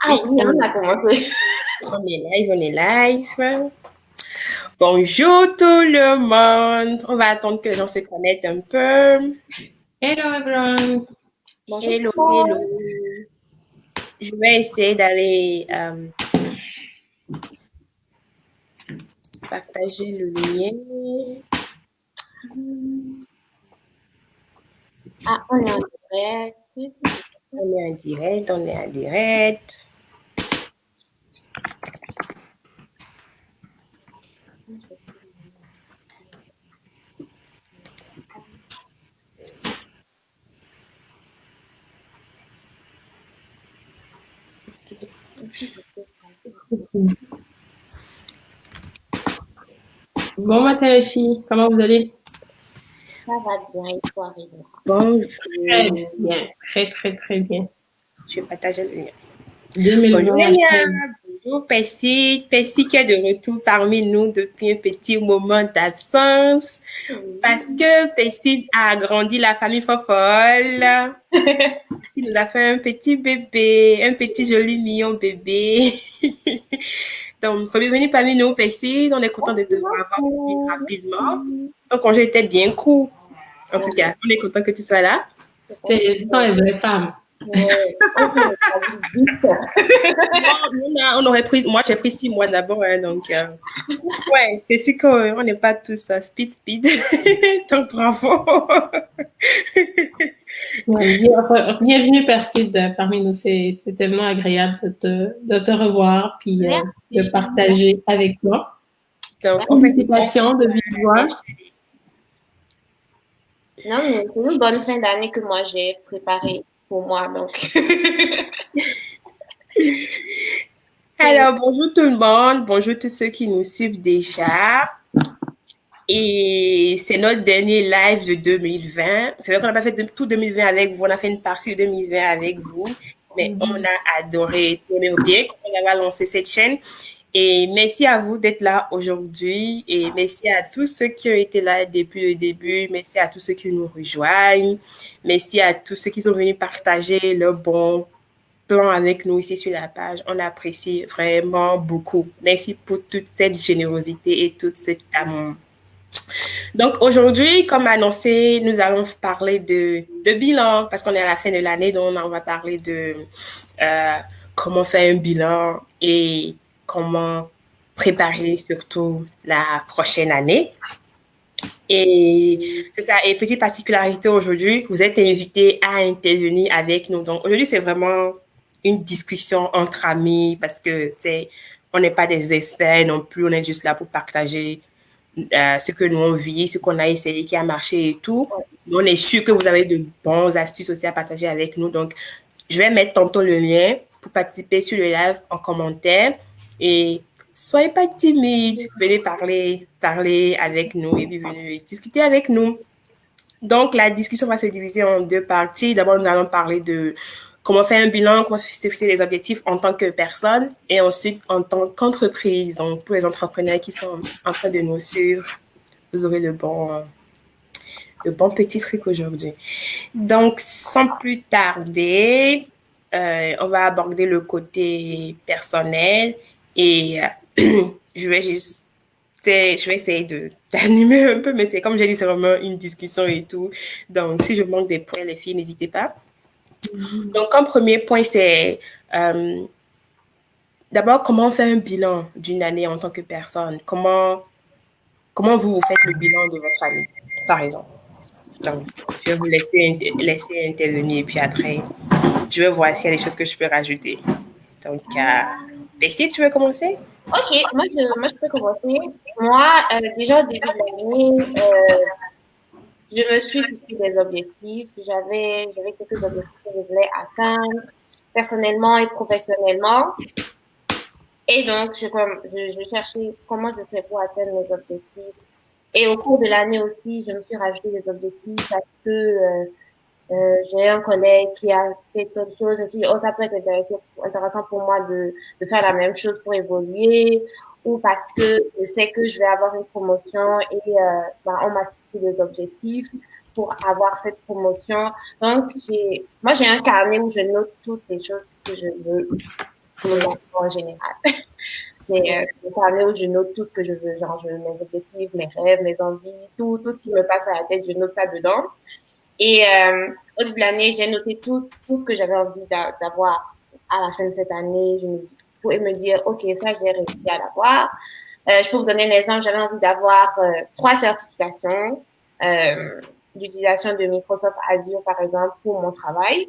Ah oui, on a commencé. On est live. Bonjour tout le monde. On va attendre que les gens se connectent un peu. Hello everyone. Bonjour Hello, tout le hello. monde. Je vais essayer d'aller partager le lien. Ah, on est en direct. On est en direct, on est en direct. Bon matin les filles, comment vous allez? Ça va bien et toi, Rina? Bonjour. Très bien, très bien. Je vais partager le lien. 2020 Bonjour Léa. achève. Bonjour Percy. Percy qui est de retour parmi nous depuis un petit moment d'absence. Parce que Percy a agrandi la famille fofolle. Percy nous a fait un petit bébé, un petit joli mignon bébé. Donc, bienvenue parmi nous, Percy. On est content de te voir rapidement. Ton congé était bien court. En tout cas, on est content que tu sois là. Ce sont les vraies femmes. Ouais, On aurait pris, moi j'ai pris 6 mois d'abord, hein, donc ouais, c'est sûr qu'on n'est pas tous speed, donc bravo. Bienvenue Percy parmi nous, c'est tellement agréable de te revoir puis de partager avec toi. Donc, Félicitations de vive voix. Non, mais c'est une bonne fin d'année que moi j'ai préparée pour moi, donc. Alors, bonjour tout le monde, bonjour tous ceux qui nous suivent déjà. Et c'est notre dernier live de 2020. C'est vrai qu'on n'a pas fait tout 2020 avec vous, on a fait une partie de 2020 avec vous, mais on a adoré, on est bien qu'on a lancé cette chaîne. Et merci à vous d'être là aujourd'hui et merci à tous ceux qui ont été là depuis le début. Merci à tous ceux qui nous rejoignent. Merci à tous ceux qui sont venus partager le bon plan avec nous ici sur la page. On apprécie vraiment beaucoup. Merci pour toute cette générosité et tout cet amour. Donc aujourd'hui, comme annoncé, nous allons parler de bilan parce qu'on est à la fin de l'année, donc on va parler de comment faire un bilan et comment préparer surtout la prochaine année. Et c'est ça. Et petite particularité aujourd'hui, vous êtes invités à intervenir avec nous. Donc aujourd'hui, c'est vraiment une discussion entre amis parce que, tu sais, on n'est pas des experts non plus, on est juste là pour partager ce que nous on vit, ce qu'on a essayé, qui a marché et tout. On est sûr que vous avez de bons astuces aussi à partager avec nous. Donc, je vais mettre tantôt le lien pour participer sur le live en commentaire. Et soyez pas timide, venez parler avec nous et puis venez discuter avec nous. Donc, la discussion va se diviser en 2 parties. D'abord, nous allons parler de comment faire un bilan, comment se fixer les objectifs en tant que personne et ensuite en tant qu'entreprise. Donc, pour les entrepreneurs qui sont en train de nous suivre, vous aurez de bons petits trucs aujourd'hui. Donc, sans plus tarder, on va aborder le côté personnel et je vais juste je vais essayer d'animer un peu, mais c'est comme j'ai dit, c'est vraiment une discussion et tout. Donc, si je manque des points, les filles, n'hésitez pas. Donc, comme premier point, c'est d'abord comment faire un bilan d'une année en tant que personne. Comment vous faites le bilan de votre année, par exemple. Donc, je vais vous laisser intervenir, puis après, je vais voir s'il y a des choses que je peux rajouter. Donc, Bessie, tu veux commencer? Ok, moi je peux commencer. Moi, déjà au début de l'année, je me suis fixé des objectifs. J'avais quelques objectifs que je voulais atteindre personnellement et professionnellement. Et donc, je cherchais comment je fais pour atteindre mes objectifs. Et au cours de l'année aussi, je me suis rajouté des objectifs parce que j'ai un collègue qui a fait autre chose. Je me suis dit, oh, ça peut être intéressant pour moi de faire la même chose pour évoluer, ou parce que je sais que je vais avoir une promotion et on m'a fixé des objectifs pour avoir cette promotion. Donc, moi, j'ai un carnet où je note toutes les choses que je veux pour mon enfant en général. C'est une année où je note tout ce que je veux, genre mes objectifs, mes rêves, mes envies, tout ce qui me passe à la tête, je note ça dedans. Et au début de l'année, j'ai noté tout ce que j'avais envie d'avoir à la fin de cette année. Je pouvais me dire, OK, ça, j'ai réussi à l'avoir. Je peux vous donner un exemple. J'avais envie d'avoir 3 certifications d'utilisation de Microsoft Azure, par exemple, pour mon travail.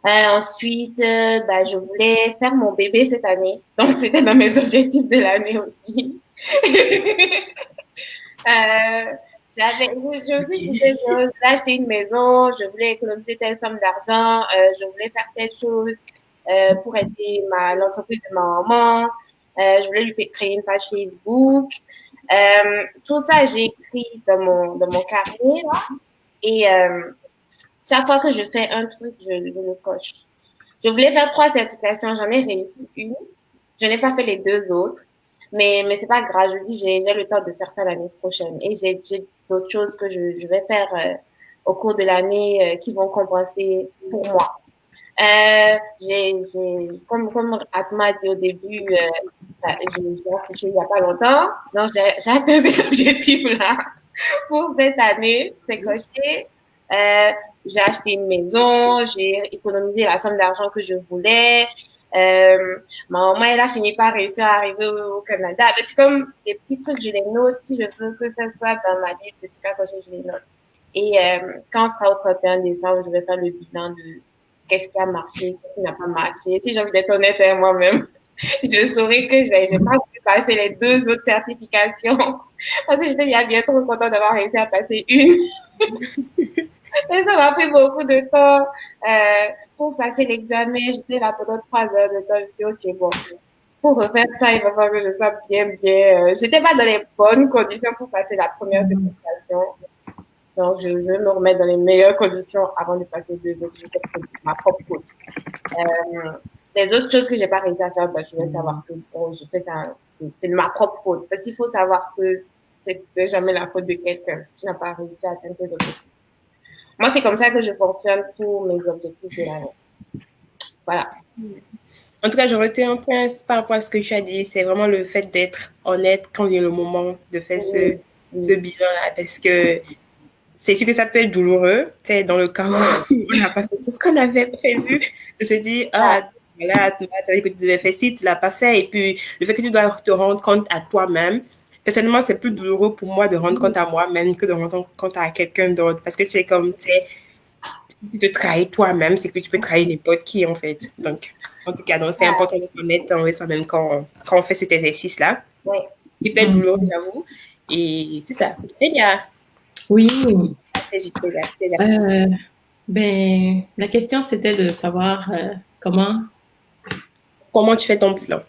Ensuite, je voulais faire mon bébé cette année. Donc, c'était dans mes objectifs de l'année aussi. J'ai aussi dit que je voulais acheter une maison, je voulais économiser telle somme d'argent, je voulais faire telle chose pour aider l'entreprise de ma maman, je voulais lui créer une page Facebook. Tout ça, j'ai écrit dans mon carnet, là. Et chaque fois que je fais un truc, je le coche. Je voulais faire 3 certifications, j'en ai réussi une. Je n'ai pas fait les 2 autres. Mais c'est pas grave, je dis, j'ai le temps de faire ça l'année prochaine. Et j'ai d'autres choses que je vais faire au cours de l'année qui vont compenser pour moi. Comme Atma dit au début, j'ai affiché il y a pas longtemps. Donc, j'ai atteint cet objectif-là pour cette année. C'est coché. J'ai acheté une maison, j'ai économisé la somme d'argent que je voulais. Ma maman, elle a fini par réussir à arriver au Canada. C'est comme des petits trucs, je les note. Si je veux que ça soit dans ma vie, petit cas, je les note. Et quand on sera au 31 décembre, je vais faire le bilan de qu'est-ce qui a marché, qu'est-ce qui n'a pas marché. Si j'ai envie d'être honnête avec moi-même, je saurais que je vais pas pu passer les 2 autres certifications. Parce que j'étais bien trop contente d'avoir réussi à passer une. Et ça m'a pris beaucoup de temps pour passer l'examen. J'étais là pendant 3 heures de temps. Je me suis dit, OK, bon, pour refaire ça, il va falloir que je sois bien. J'étais pas dans les bonnes conditions pour passer la première certification. Donc, je vais me remettre dans les meilleures conditions avant de passer 2 autres. Je sais que c'est ma propre faute. Les autres choses que j'ai pas réussi à faire, je vais savoir que bon, je fais ça, c'est de ma propre faute. Parce qu'il faut savoir que c'est jamais la faute de quelqu'un si tu n'as pas réussi à atteindre tes objectifs. Moi, c'est comme ça que je fonctionne pour mes objectifs de l'année. Voilà. En tout cas, je retiens un point par rapport à ce que tu as dit. C'est vraiment le fait d'être honnête quand vient le moment de faire ce bilan-là. Parce que c'est sûr que ça peut être douloureux. Tu sais, dans le cas où on n'a pas fait tout ce qu'on avait prévu. De se dire, voilà, tu avais que tu devais faire ci, tu l'as pas fait. Et puis, le fait que tu dois te rendre compte à toi-même. Personnellement, c'est plus douloureux pour moi de rendre compte à moi-même que de rendre compte à quelqu'un d'autre. Parce que tu sais, comme, tu sais, si tu te trahis toi-même, c'est que tu peux trahir n'importe qui, en fait. Donc, en tout cas, donc, c'est important de connaître envers soi-même quand on fait cet exercice-là. Oui. Il peut être douloureux, j'avoue. Et c'est ça. Elia. Oui. La question, c'était de savoir comment tu fais ton bilan.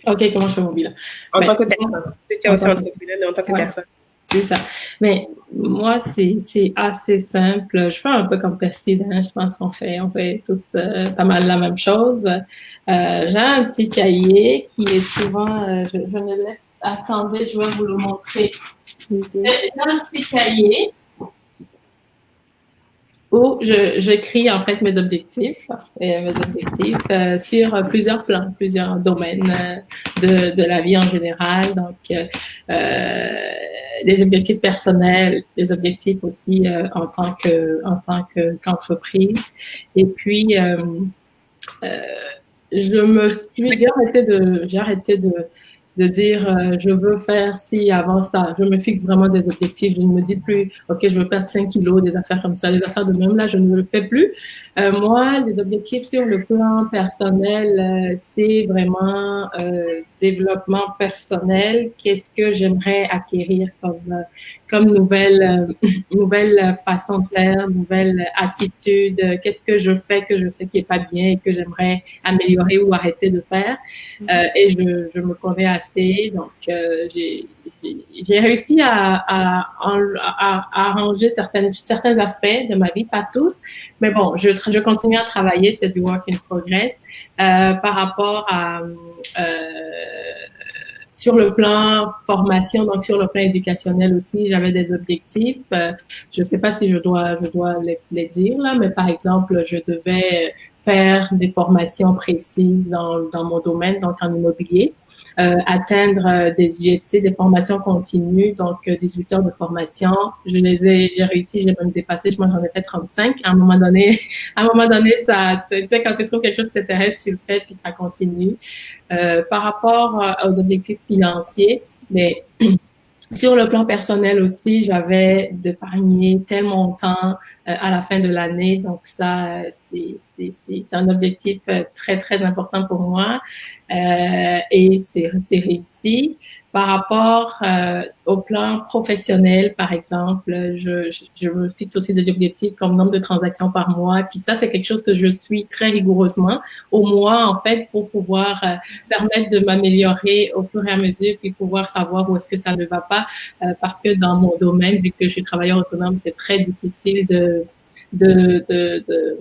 OK, comment je fais mon bilan? En tant que personne. Tu es aussi entrepreneur, mais en tant que personne. C'est ça. Mais moi, c'est assez simple. Je fais un peu comme Percy, hein. Je pense qu'on fait tous pas mal la même chose. J'ai un petit cahier qui est souvent, je ne l'ai. Attendez, je vais vous le montrer. J'ai un petit cahier où j'écris en fait mes objectifs sur plusieurs plans, plusieurs domaines de la vie en général. Donc, des objectifs personnels, des objectifs aussi en tant qu'entreprise. Et puis, j'ai arrêté de dire je veux faire ci avant ça. Je me fixe vraiment des objectifs. Je ne me dis plus OK, je veux perdre 5 kilos, des affaires comme ça, des affaires de même là, je ne le fais plus. Moi, les objectifs sur le plan personnel, c'est vraiment développement personnel. Qu'est-ce que j'aimerais acquérir comme nouvelle façon de faire, nouvelle attitude. Qu'est-ce que je fais que je sais qui est pas bien et que j'aimerais améliorer ou arrêter de faire. Et je me connais assez, donc j'ai réussi à arranger certains aspects de ma vie, pas tous, mais bon, je continue à travailler, c'est du work in progress. Par rapport à sur le plan formation, donc sur le plan éducationnel aussi, j'avais des objectifs. Je sais pas si je dois les dire là, mais par exemple, je devais faire des formations précises dans mon domaine, donc en immobilier. Atteindre des UFC, des formations continues, donc 18 heures de formation. J'ai réussi, j'ai même dépassé, moi j'en ai fait 35. À un moment donné, ça, tu sais, quand tu trouves quelque chose qui t'intéresse, tu le fais, puis ça continue. Par rapport aux objectifs financiers, mais sur le plan personnel aussi, j'avais d'épargner tel montant à la fin de l'année. Donc ça, c'est un objectif très, très important pour moi. Et c'est réussi. Par rapport au plan professionnel, par exemple, je me fixe aussi des objectifs comme nombre de transactions par mois. Puis ça, c'est quelque chose que je suis très rigoureusement au mois, en fait, pour pouvoir permettre de m'améliorer au fur et à mesure, puis pouvoir savoir où est-ce que ça ne va pas. Parce que dans mon domaine, vu que je suis travailleur autonome, c'est très difficile de, de, de,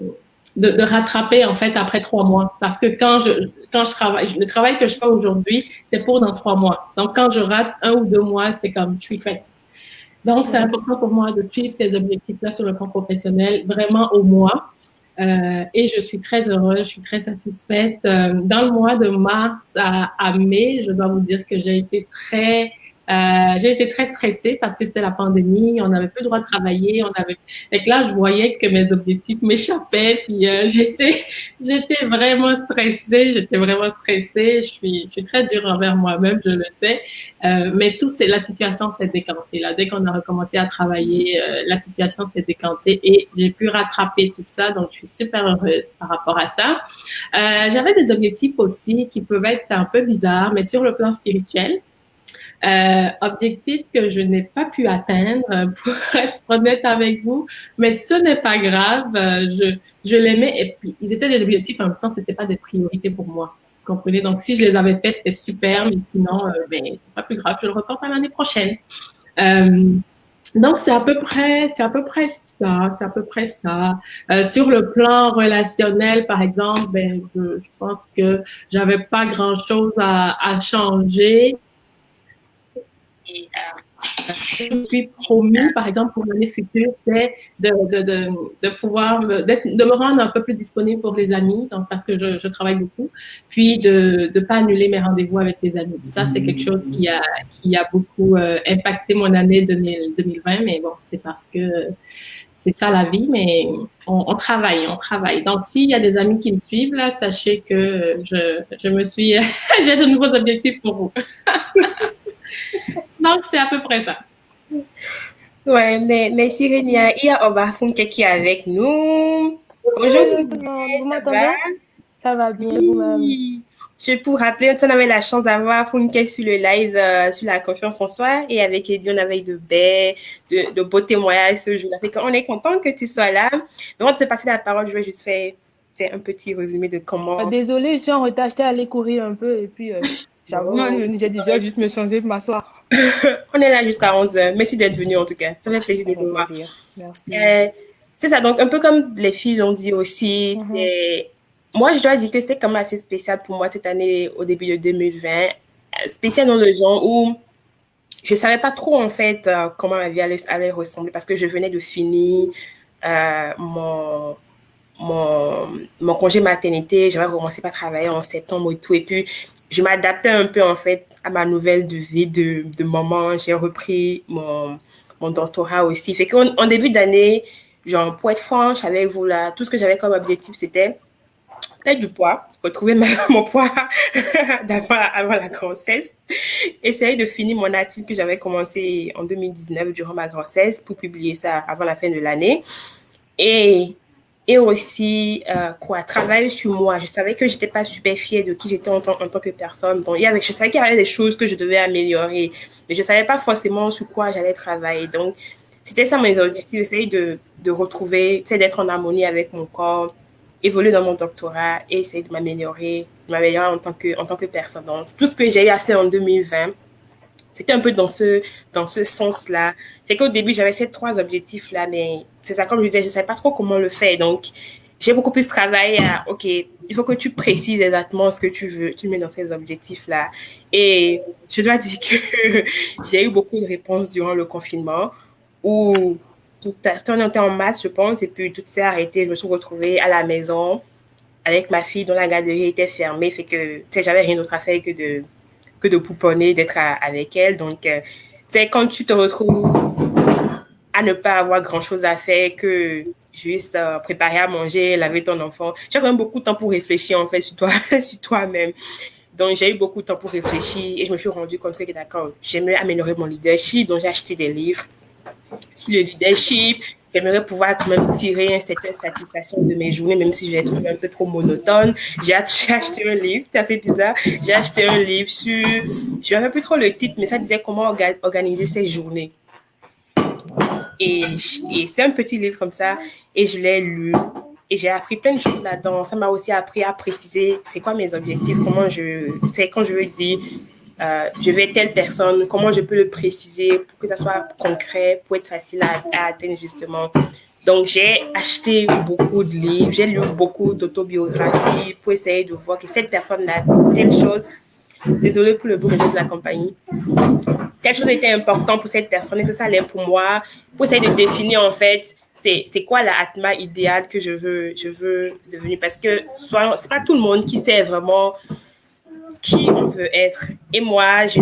de rattraper en fait après 3 mois. Parce que quand je travaille, le travail que je fais aujourd'hui, c'est pour dans 3 mois. Donc quand je rate 1 ou 2 mois, c'est comme je suis faite. Donc c'est important pour moi de suivre ces objectifs-là sur le plan professionnel, vraiment au mois. Et je suis très heureuse, je suis très satisfaite. Dans le mois de mars à mai, je dois vous dire que j'ai été très stressée parce que c'était la pandémie, on n'avait plus le droit de travailler, et que là, je voyais que mes objectifs m'échappaient, puis j'étais vraiment stressée, je suis très dure envers moi-même, je le sais, mais la situation s'est décantée, là. Dès qu'on a recommencé à travailler, la situation s'est décantée et j'ai pu rattraper tout ça, donc je suis super heureuse par rapport à ça. J'avais des objectifs aussi qui peuvent être un peu bizarres, mais sur le plan spirituel. Objectif que je n'ai pas pu atteindre, pour être honnête avec vous, mais ce n'est pas grave. Je l'aimais et puis ils étaient des objectifs en même temps, c'était pas des priorités pour moi. Vous comprenez? Donc si je les avais faits, c'était super, mais sinon, ben c'est pas plus grave. Je le reporte à l'année prochaine. Donc c'est à peu près ça. Sur le plan relationnel, par exemple, ben je pense que j'avais pas grand-chose à changer. Et je me suis promue, par exemple, pour l'année future, c'est de pouvoir de me rendre un peu plus disponible pour les amis, donc parce que je travaille beaucoup, puis de pas annuler mes rendez-vous avec les amis. Ça, c'est quelque chose qui a beaucoup impacté mon année 2020, mais bon, c'est parce que c'est ça la vie, mais on travaille. Donc, s'il y a des amis qui me suivent, là, sachez que je me suis, j'ai de nouveaux objectifs pour vous. Donc, c'est à peu près ça. Ouais, mais merci Rénia. Il y a Obafunke qui est avec nous. Bonjour, vous m'entendez? Ça va bien, vous-même? Je peux vous rappeler, on avait la chance d'avoir Funke sur le live sur la confiance en soi et avec Eddie, on avait de beaux témoignages ce jour-là. On est content que tu sois là. Mais avant de se passer la parole, je vais juste faire un petit résumé de comment... Désolée, je suis en retard, j'étais allée courir un peu et puis... J'avoue, j'ai dit, je vais juste me changer pour m'asseoir. On est là jusqu'à 11h. Merci d'être venu en tout cas. Ça fait plaisir de vous voir. Merci. C'est ça, donc un peu comme les filles l'ont dit aussi, moi je dois dire que c'était quand même assez spécial pour moi cette année au début de 2020. Spécial dans le genre où je savais pas trop en fait comment ma vie allait ressembler parce que je venais de finir mon congé maternité, j'avais commencé par travailler en septembre et tout, et puis je m'adaptais un peu en fait à ma nouvelle de vie de maman. J'ai repris mon doctorat aussi. Fait qu'en début d'année, genre pour être franche avec vous là, tout ce que j'avais comme objectif c'était perdre du poids, retrouver mon poids avant la grossesse, essayer de finir mon article que j'avais commencé en 2019 durant ma grossesse pour publier ça avant la fin de l'année. Et aussi, travailler sur moi. Je savais que j'étais pas super fière de qui j'étais en tant que personne. Donc, je savais qu'il y avait des choses que je devais améliorer, mais je savais pas forcément sur quoi j'allais travailler. Donc, c'était ça mes objectifs, essayer de retrouver, d'être en harmonie avec mon corps, évoluer dans mon doctorat et essayer de m'améliorer en tant que personne. Donc, tout ce que j'ai eu à faire en 2020, c'était un peu dans ce sens-là. Fait qu'au début, j'avais ces 3 objectifs-là, mais c'est ça, comme je disais, je ne savais pas trop comment le faire. Donc, j'ai beaucoup plus travaillé à, OK, il faut que tu précises exactement ce que tu veux, tu mets dans ces objectifs-là. Et je dois dire que j'ai eu beaucoup de réponses durant le confinement où tout était en masse, je pense, et puis tout s'est arrêté. Je me suis retrouvée à la maison avec ma fille dont la garderie était fermée, fait que, tu sais, j'avais rien d'autre à faire que de pouponner, d'être avec elle. Donc, tu sais, quand tu te retrouves à ne pas avoir grand-chose à faire que juste préparer à manger, laver ton enfant, tu as quand même beaucoup de temps pour réfléchir, en fait, sur toi, sur toi-même. Donc, j'ai eu beaucoup de temps pour réfléchir et je me suis rendu compte que, d'accord, j'aimerais améliorer mon leadership. Donc, j'ai acheté des livres sur le leadership. J'aimerais pouvoir quand même tirer une certaine satisfaction de mes journées, même si je les trouve un peu trop monotones. J'ai acheté un livre, c'était assez bizarre. J'ai acheté un livre sur, je ne sais plus trop le titre, mais ça disait comment organiser ses journées. Et c'est un petit livre comme ça, et je l'ai lu. Et j'ai appris plein de choses là-dedans. Ça m'a aussi appris à préciser c'est quoi mes objectifs, c'est quand je veux dire je vais telle personne, comment je peux le préciser pour que ça soit concret, pour être facile à atteindre justement. Donc, j'ai acheté beaucoup de livres, j'ai lu beaucoup d'autobiographies pour essayer de voir que cette personne a telle chose. Désolée pour le bruit de la compagnie. Telle chose était importante pour cette personne et que ça allait pour moi. Pour essayer de définir en fait c'est quoi la Atma idéale que je veux devenir. Parce que c'est pas tout le monde qui sait vraiment qui on veut être. Et moi, j'ai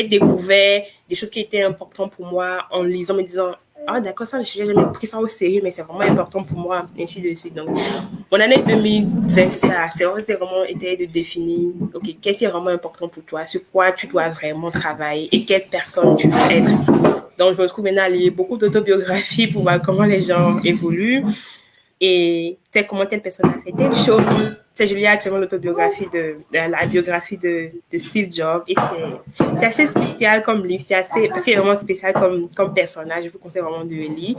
découvert des choses qui étaient importantes pour moi en lisant, me disant, ah d'accord, ça, j'ai jamais pris ça au sérieux, mais c'est vraiment important pour moi, ainsi de suite. Donc, mon année 2020, c'est ça. C'est vraiment été de définir, ok, qu'est-ce qui est vraiment important pour toi, sur quoi tu dois vraiment travailler et quelle personne tu veux être. Donc, je me trouve maintenant à lire beaucoup d'autobiographies pour voir comment les gens évoluent. Et tu sais comment telle personne a fait telle chose. Tu sais, je lis actuellement la biographie de Steve Jobs et c'est assez spécial comme livre, parce qu'il est vraiment spécial comme personnage. Je vous conseille vraiment de le lire.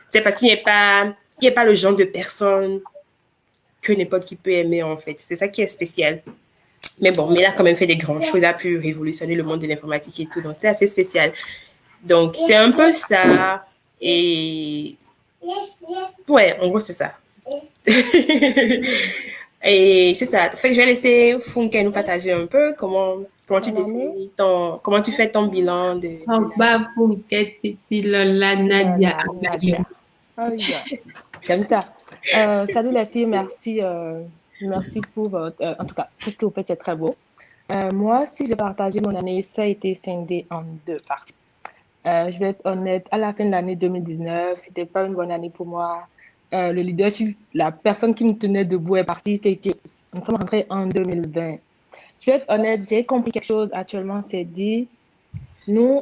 C'est parce qu'il n'est pas le genre de personne que n'importe qui peut aimer en fait. C'est ça qui est spécial. Mais bon, mais il a quand même fait des grandes choses, il a pu révolutionner le monde de l'informatique et tout, donc c'est assez spécial. Donc c'est un peu ça et ouais, en gros, c'est ça. Et c'est ça. Fait que je vais laisser Funke nous partager un peu comment tu fais ton bilan de Funke, la Nadia. J'aime ça. Salut les filles, merci. Merci pour votre... en tout cas, tout ce que vous faites, c'est très beau. Moi, si je partageais mon année, ça a été scindé en deux parties. Je vais être honnête, à la fin de l'année 2019, c'était pas une bonne année pour moi. Le leadership, la personne qui me tenait debout est partie. Nous sommes rentrés en 2020. Je vais être honnête, j'ai compris quelque chose actuellement, c'est dit, nous,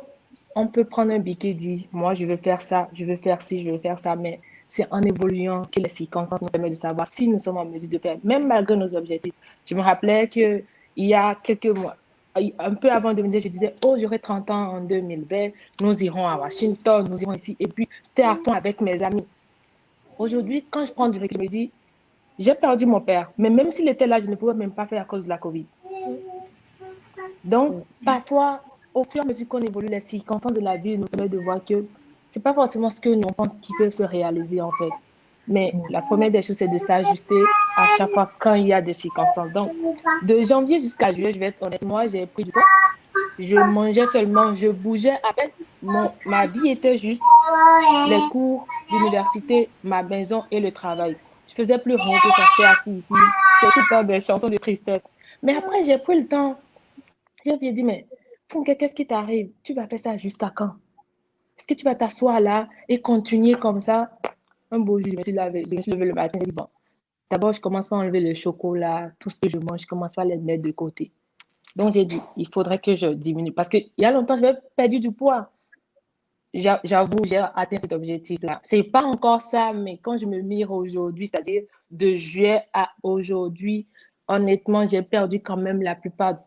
on peut prendre un biquet et dire, moi, je veux faire ça, je veux faire ci, je veux faire ça, mais c'est en évoluant que les circonstances nous permettent de savoir si nous sommes en mesure de faire, même malgré nos objectifs. Je me rappelais qu'il y a quelques mois, un peu avant 2010, je disais, oh, j'aurai 30 ans en 2020, nous irons à Washington, nous irons ici. Et puis, j'étais à fond avec mes amis. Aujourd'hui, quand je prends du recul, je me dis, j'ai perdu mon père, mais même s'il était là, je ne pouvais même pas faire à cause de la COVID. Donc, parfois, au fur et à mesure qu'on évolue, les circonstances de la vie nous permettent de voir que ce n'est pas forcément ce que nous pensons qui peut se réaliser, en fait. Mais la première des choses, c'est de s'ajuster à chaque fois quand il y a des circonstances. Donc, de janvier jusqu'à juillet, je vais être honnête, moi, j'ai pris du poids. Je mangeais seulement, je bougeais à peine. Ma vie était juste les cours d'université, ma maison et le travail. Je faisais plus rien que ça, j'étais assis ici. C'était tout le temps des chansons de tristesse. Mais après, j'ai pris le temps. J'ai dit, mais Funke, qu'est-ce qui t'arrive? Tu vas faire ça jusqu'à quand? Est-ce que tu vas t'asseoir là et continuer comme ça? Un beau jour, je me suis levé le matin et dit, bon, d'abord, je commence par enlever le chocolat, tout ce que je mange, je commence par les mettre de côté. Donc, j'ai dit, il faudrait que je diminue. Parce qu'il y a longtemps, j'avais perdu du poids. J'avoue, j'ai atteint cet objectif-là. C'est pas encore ça, mais quand je me mire aujourd'hui, c'est-à-dire de juillet à aujourd'hui, honnêtement, j'ai perdu quand même la plupart.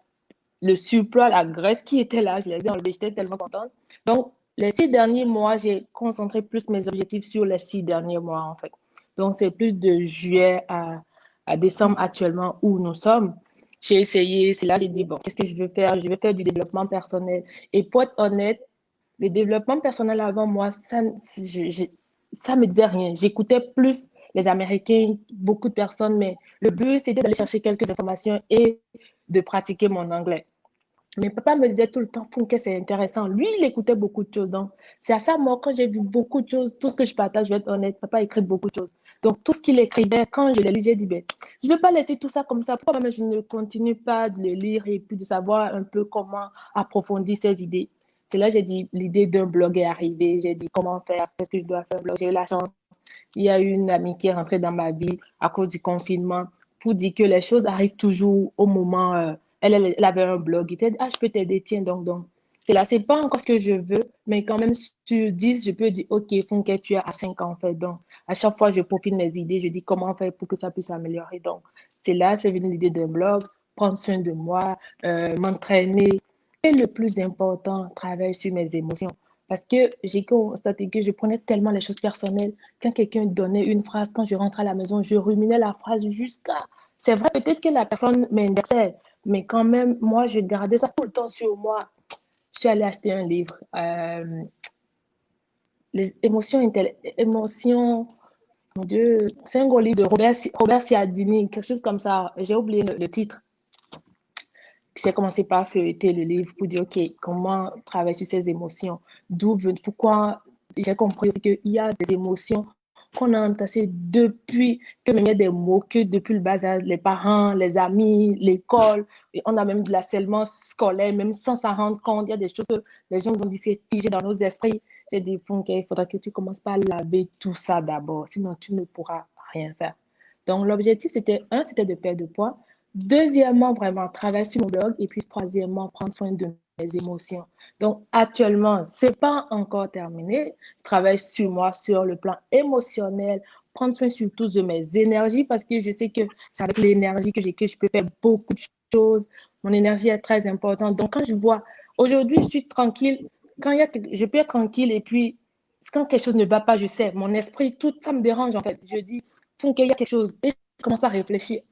Le surpoids, la graisse qui était là, je les ai enlevés, j'étais tellement contente. Donc, les 6 derniers mois, j'ai concentré plus mes objectifs sur les 6 derniers mois, en fait. Donc, c'est plus de juillet à décembre actuellement où nous sommes. J'ai essayé, c'est là que j'ai dit, bon, qu'est-ce que je veux faire? Je veux faire du développement personnel. Et pour être honnête, le développement personnel avant moi, ça me disait rien. J'écoutais plus les Américains, beaucoup de personnes, mais le but, c'était d'aller chercher quelques informations et de pratiquer mon anglais. Mais papa me disait tout le temps, que c'est intéressant. Lui, il écoutait beaucoup de choses. Donc, c'est à ça, moi, quand j'ai vu beaucoup de choses, tout ce que je partage, je vais être honnête, papa écrit beaucoup de choses. Donc, tout ce qu'il écrivait, quand je l'ai lu, j'ai dit, ben, je ne vais pas laisser tout ça comme ça. Pourquoi même je ne continue pas de le lire et puis de savoir un peu comment approfondir ses idées? C'est là que j'ai dit, l'idée d'un blog est arrivée. J'ai dit, comment faire? Qu'est-ce que je dois faire? J'ai eu la chance. Il y a eu une amie qui est rentrée dans ma vie à cause du confinement pour dire que les choses arrivent toujours au moment. Elle avait un blog. Elle dit, ah, je peux t'aider, tiens, donc. C'est là, c'est pas encore ce que je veux, mais quand même, sur 10, je peux dire, OK, Funke, tu es à 5 ans, en fait. Donc, à chaque fois, je profite mes idées, je dis comment faire pour que ça puisse s'améliorer. Donc, c'est là, c'est venu l'idée d'un blog, prendre soin de moi, m'entraîner. Et le plus important, travailler sur mes émotions. Parce que j'ai constaté que je prenais tellement les choses personnelles. Quand quelqu'un donnait une phrase, quand je rentrais à la maison, je ruminais la phrase jusqu'à... C'est vrai, peut-être que la personne m'indexait, mais quand même, moi, je gardais ça tout le temps sur moi. Je suis allée acheter un livre, Les émotions, mon Dieu, c'est un gros livre de Robert Cialdini, quelque chose comme ça. J'ai oublié le titre. J'ai commencé par feuilleter le livre pour dire, OK, comment travailler sur ces émotions? Pourquoi j'ai compris qu'il y a des émotions qu'on a entassées depuis que même il y a des mots que depuis le bas âge, les parents, les amis, l'école, on a même de l'harcèlement scolaire, même sans s'en rendre compte. Il y a des choses que les gens ont dit c'est figé dans nos esprits. J'ai dit, il faudra que tu commences par laver tout ça d'abord, sinon tu ne pourras rien faire. Donc, l'objectif, c'était de perdre de poids. Deuxièmement, vraiment, travailler sur mon blog. Et puis, troisièmement, prendre soin de mes émotions. Donc, actuellement, ce n'est pas encore terminé. Je travaille sur moi, sur le plan émotionnel, prendre soin surtout de mes énergies parce que je sais que c'est avec l'énergie que j'ai que je peux faire beaucoup de choses. Mon énergie est très importante. Donc, quand je vois, aujourd'hui, je suis tranquille. Je peux être tranquille et puis, quand quelque chose ne va pas, je sais, mon esprit, tout ça me dérange en fait. Je dis, il y a quelque chose. Et je commence à réfléchir.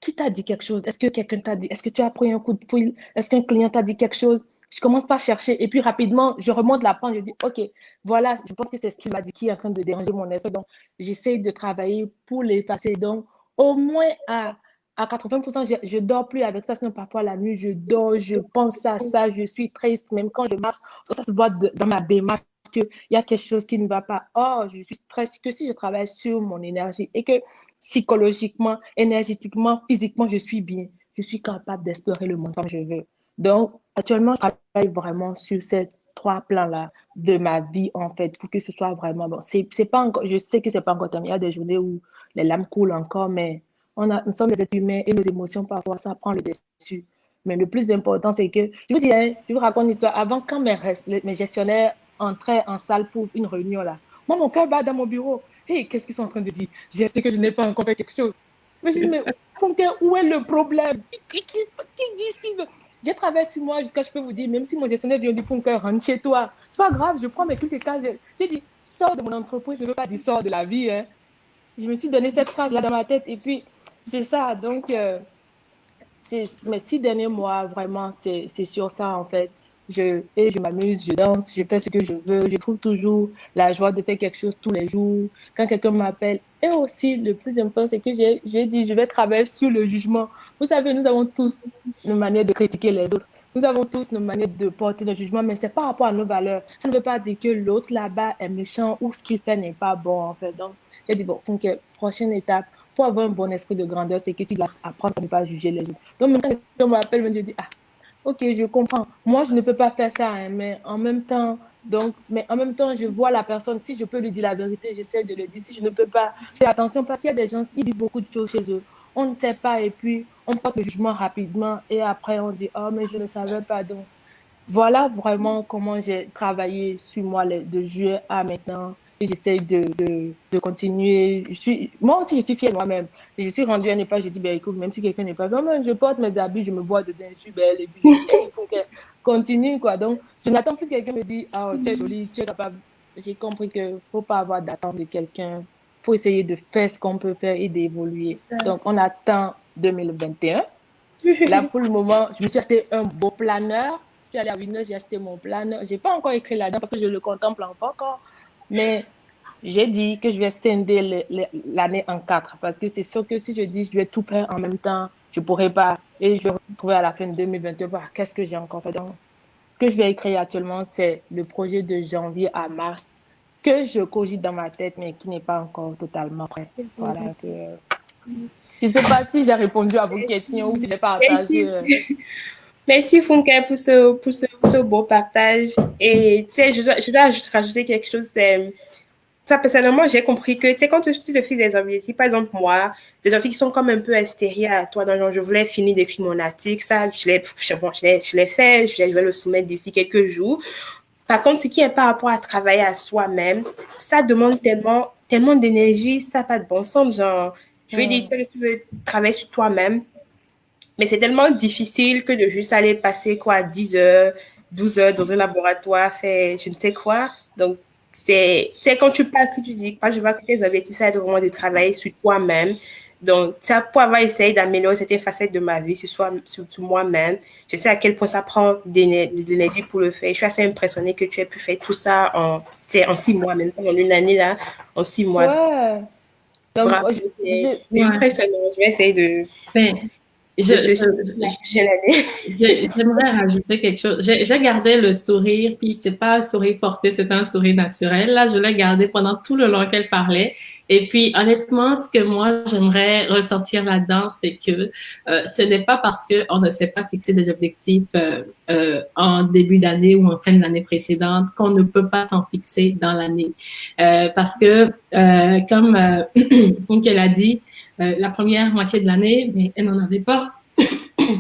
Qui t'a dit quelque chose? Est-ce que quelqu'un t'a dit? Est-ce que tu as pris un coup de fil? Est-ce qu'un client t'a dit quelque chose? Je commence par chercher et puis rapidement, je remonte la pente. Je dis, OK, voilà, je pense que c'est ce qu'il m'a dit qui est en train de déranger mon esprit. Donc, j'essaie de travailler pour l'effacer. Donc, au moins à 80%, je ne dors plus avec ça. Sinon, parfois, la nuit, je dors, je pense à ça, je suis triste. Même quand je marche, ça se voit dans ma démarche qu'il y a quelque chose qui ne va pas. Oh, je suis stressée que si je travaille sur mon énergie et que psychologiquement, énergétiquement, physiquement, je suis bien. Je suis capable d'explorer le monde comme je veux. Donc, actuellement, je travaille vraiment sur ces trois plans-là de ma vie, en fait, pour que ce soit vraiment bon. C'est pas encore, je sais que c'est pas encore terminé. Il y a des journées où les larmes coulent encore, mais nous sommes des êtres humains et nos émotions, parfois, ça prend le dessus. Mais le plus important, c'est que, je vous dis, hein, je vous raconte une histoire. Avant, quand mes gestionnaires entraient en salle pour une réunion, là, moi, mon cœur bat dans mon bureau. Hey, qu'est-ce qu'ils sont en train de dire? J'espère que je n'ai pas encore fait quelque chose. Mais je dis, mais où est le problème? Qui dit ce qu'il veut? J'ai travaillé sur moi jusqu'à, je peux vous dire, même si mon gestionnaire vient du Punker, rentre chez toi. C'est pas grave, je prends mes trucs et quand j'ai dit, sors de mon entreprise, je ne veux pas dire sors de la vie. Hein. Je me suis donné cette phrase-là dans ma tête et puis c'est ça. Donc, mes 6 derniers mois, vraiment, c'est sur ça en fait. Je m'amuse, je danse, je fais ce que je veux. Je trouve toujours la joie de faire quelque chose tous les jours. Quand quelqu'un m'appelle. Et aussi, le plus important, c'est que j'ai dit, je vais travailler sur le jugement. Vous savez, nous avons tous nos manières de critiquer les autres. Nous avons tous nos manières de porter le jugement, mais c'est par rapport à nos valeurs. Ça ne veut pas dire que l'autre là-bas est méchant ou ce qu'il fait n'est pas bon, en fait. Donc, j'ai dit, bon, donc, prochaine étape, pour avoir un bon esprit de grandeur, c'est que tu dois apprendre à ne pas juger les autres. Donc, quand quelqu'un m'appelle, je dis, ah, ok, je comprends. Moi, je ne peux pas faire ça, hein, mais en même temps, je vois la personne. Si je peux lui dire la vérité, j'essaie de le dire. Si je ne peux pas, fais attention parce qu'il y a des gens qui vivent beaucoup de choses chez eux. On ne sait pas et puis on porte le jugement rapidement et après on dit, oh, mais je ne savais pas. Donc, voilà vraiment comment j'ai travaillé sur moi de juillet à maintenant. Et j'essaie de continuer. Moi aussi, je suis fière de moi-même. Et je suis rendue à une époque, je dis, ben, écoute, même si quelqu'un n'est pas bien, je porte mes habits, je me vois dedans, je suis belle. Et puis, il faut qu'elle continue, quoi. Donc, je n'attends plus que quelqu'un me dise, ah, tu es jolie, tu es capable. J'ai compris qu'il ne faut pas avoir d'attente de quelqu'un. Il faut essayer de faire ce qu'on peut faire et d'évoluer. Donc, on attend 2021. Là, pour le moment, je me suis acheté un beau planeur. Je suis allée à Winner, j'ai acheté mon planeur. Je n'ai pas encore écrit là-dedans parce que je le contemple encore. Mais j'ai dit que je vais scinder l'année en 4 parce que c'est sûr que si je dis je vais tout faire en même temps, je ne pourrai pas. Et je vais retrouver à la fin de 2022, qu'est-ce que j'ai encore fait. Donc, ce que je vais écrire actuellement, c'est le projet de janvier à mars que je cogite dans ma tête, mais qui n'est pas encore totalement prêt. Voilà. Je ne sais pas si j'ai répondu à vos questions ou si j'ai partagé. Merci Funke pour ce beau partage. Et tu sais, je dois juste rajouter quelque chose. Ça, personnellement, j'ai compris que, tu sais, quand tu te fixes des objectifs, par exemple, moi, des objectifs qui sont comme un peu extérieurs à toi, genre, je voulais finir d'écrire mon article, ça, je l'ai fait, je vais le soumettre d'ici quelques jours. Par contre, ce qui est par rapport à travailler à soi-même, ça demande tellement d'énergie, ça n'a pas de bon sens, genre, je vais dire, tu veux travailler sur toi-même, mais c'est tellement difficile que de juste aller passer, 10 heures, 12 heures dans un laboratoire, faire je ne sais quoi. Donc, c'est quand tu parles que tu dis, je vois que tes objectifs, c'est vraiment de travailler sur toi-même. Donc, ça, pour avoir essayé d'améliorer certaines facettes de ma vie, sur moi-même, je sais à quel point ça prend de l'énergie pour le faire. Je suis assez impressionnée que tu aies pu faire tout ça en 6 mois, même pas en une année, là, en 6 mois. Ouais. Donc, bravo, c'est impressionnant. Je vais essayer de... J'aimerais rajouter quelque chose. J'ai gardé le sourire, puis c'est pas un sourire forcé, c'est un sourire naturel. Là, je l'ai gardé pendant tout le long qu'elle parlait. Et puis, honnêtement, ce que moi, j'aimerais ressortir là-dedans, c'est que ce n'est pas parce qu'on ne s'est pas fixé des objectifs en début d'année ou en fin de l'année précédente qu'on ne peut pas s'en fixer dans l'année. Parce que, comme Funke l'a dit, la première moitié de l'année, mais elle n'en avait pas.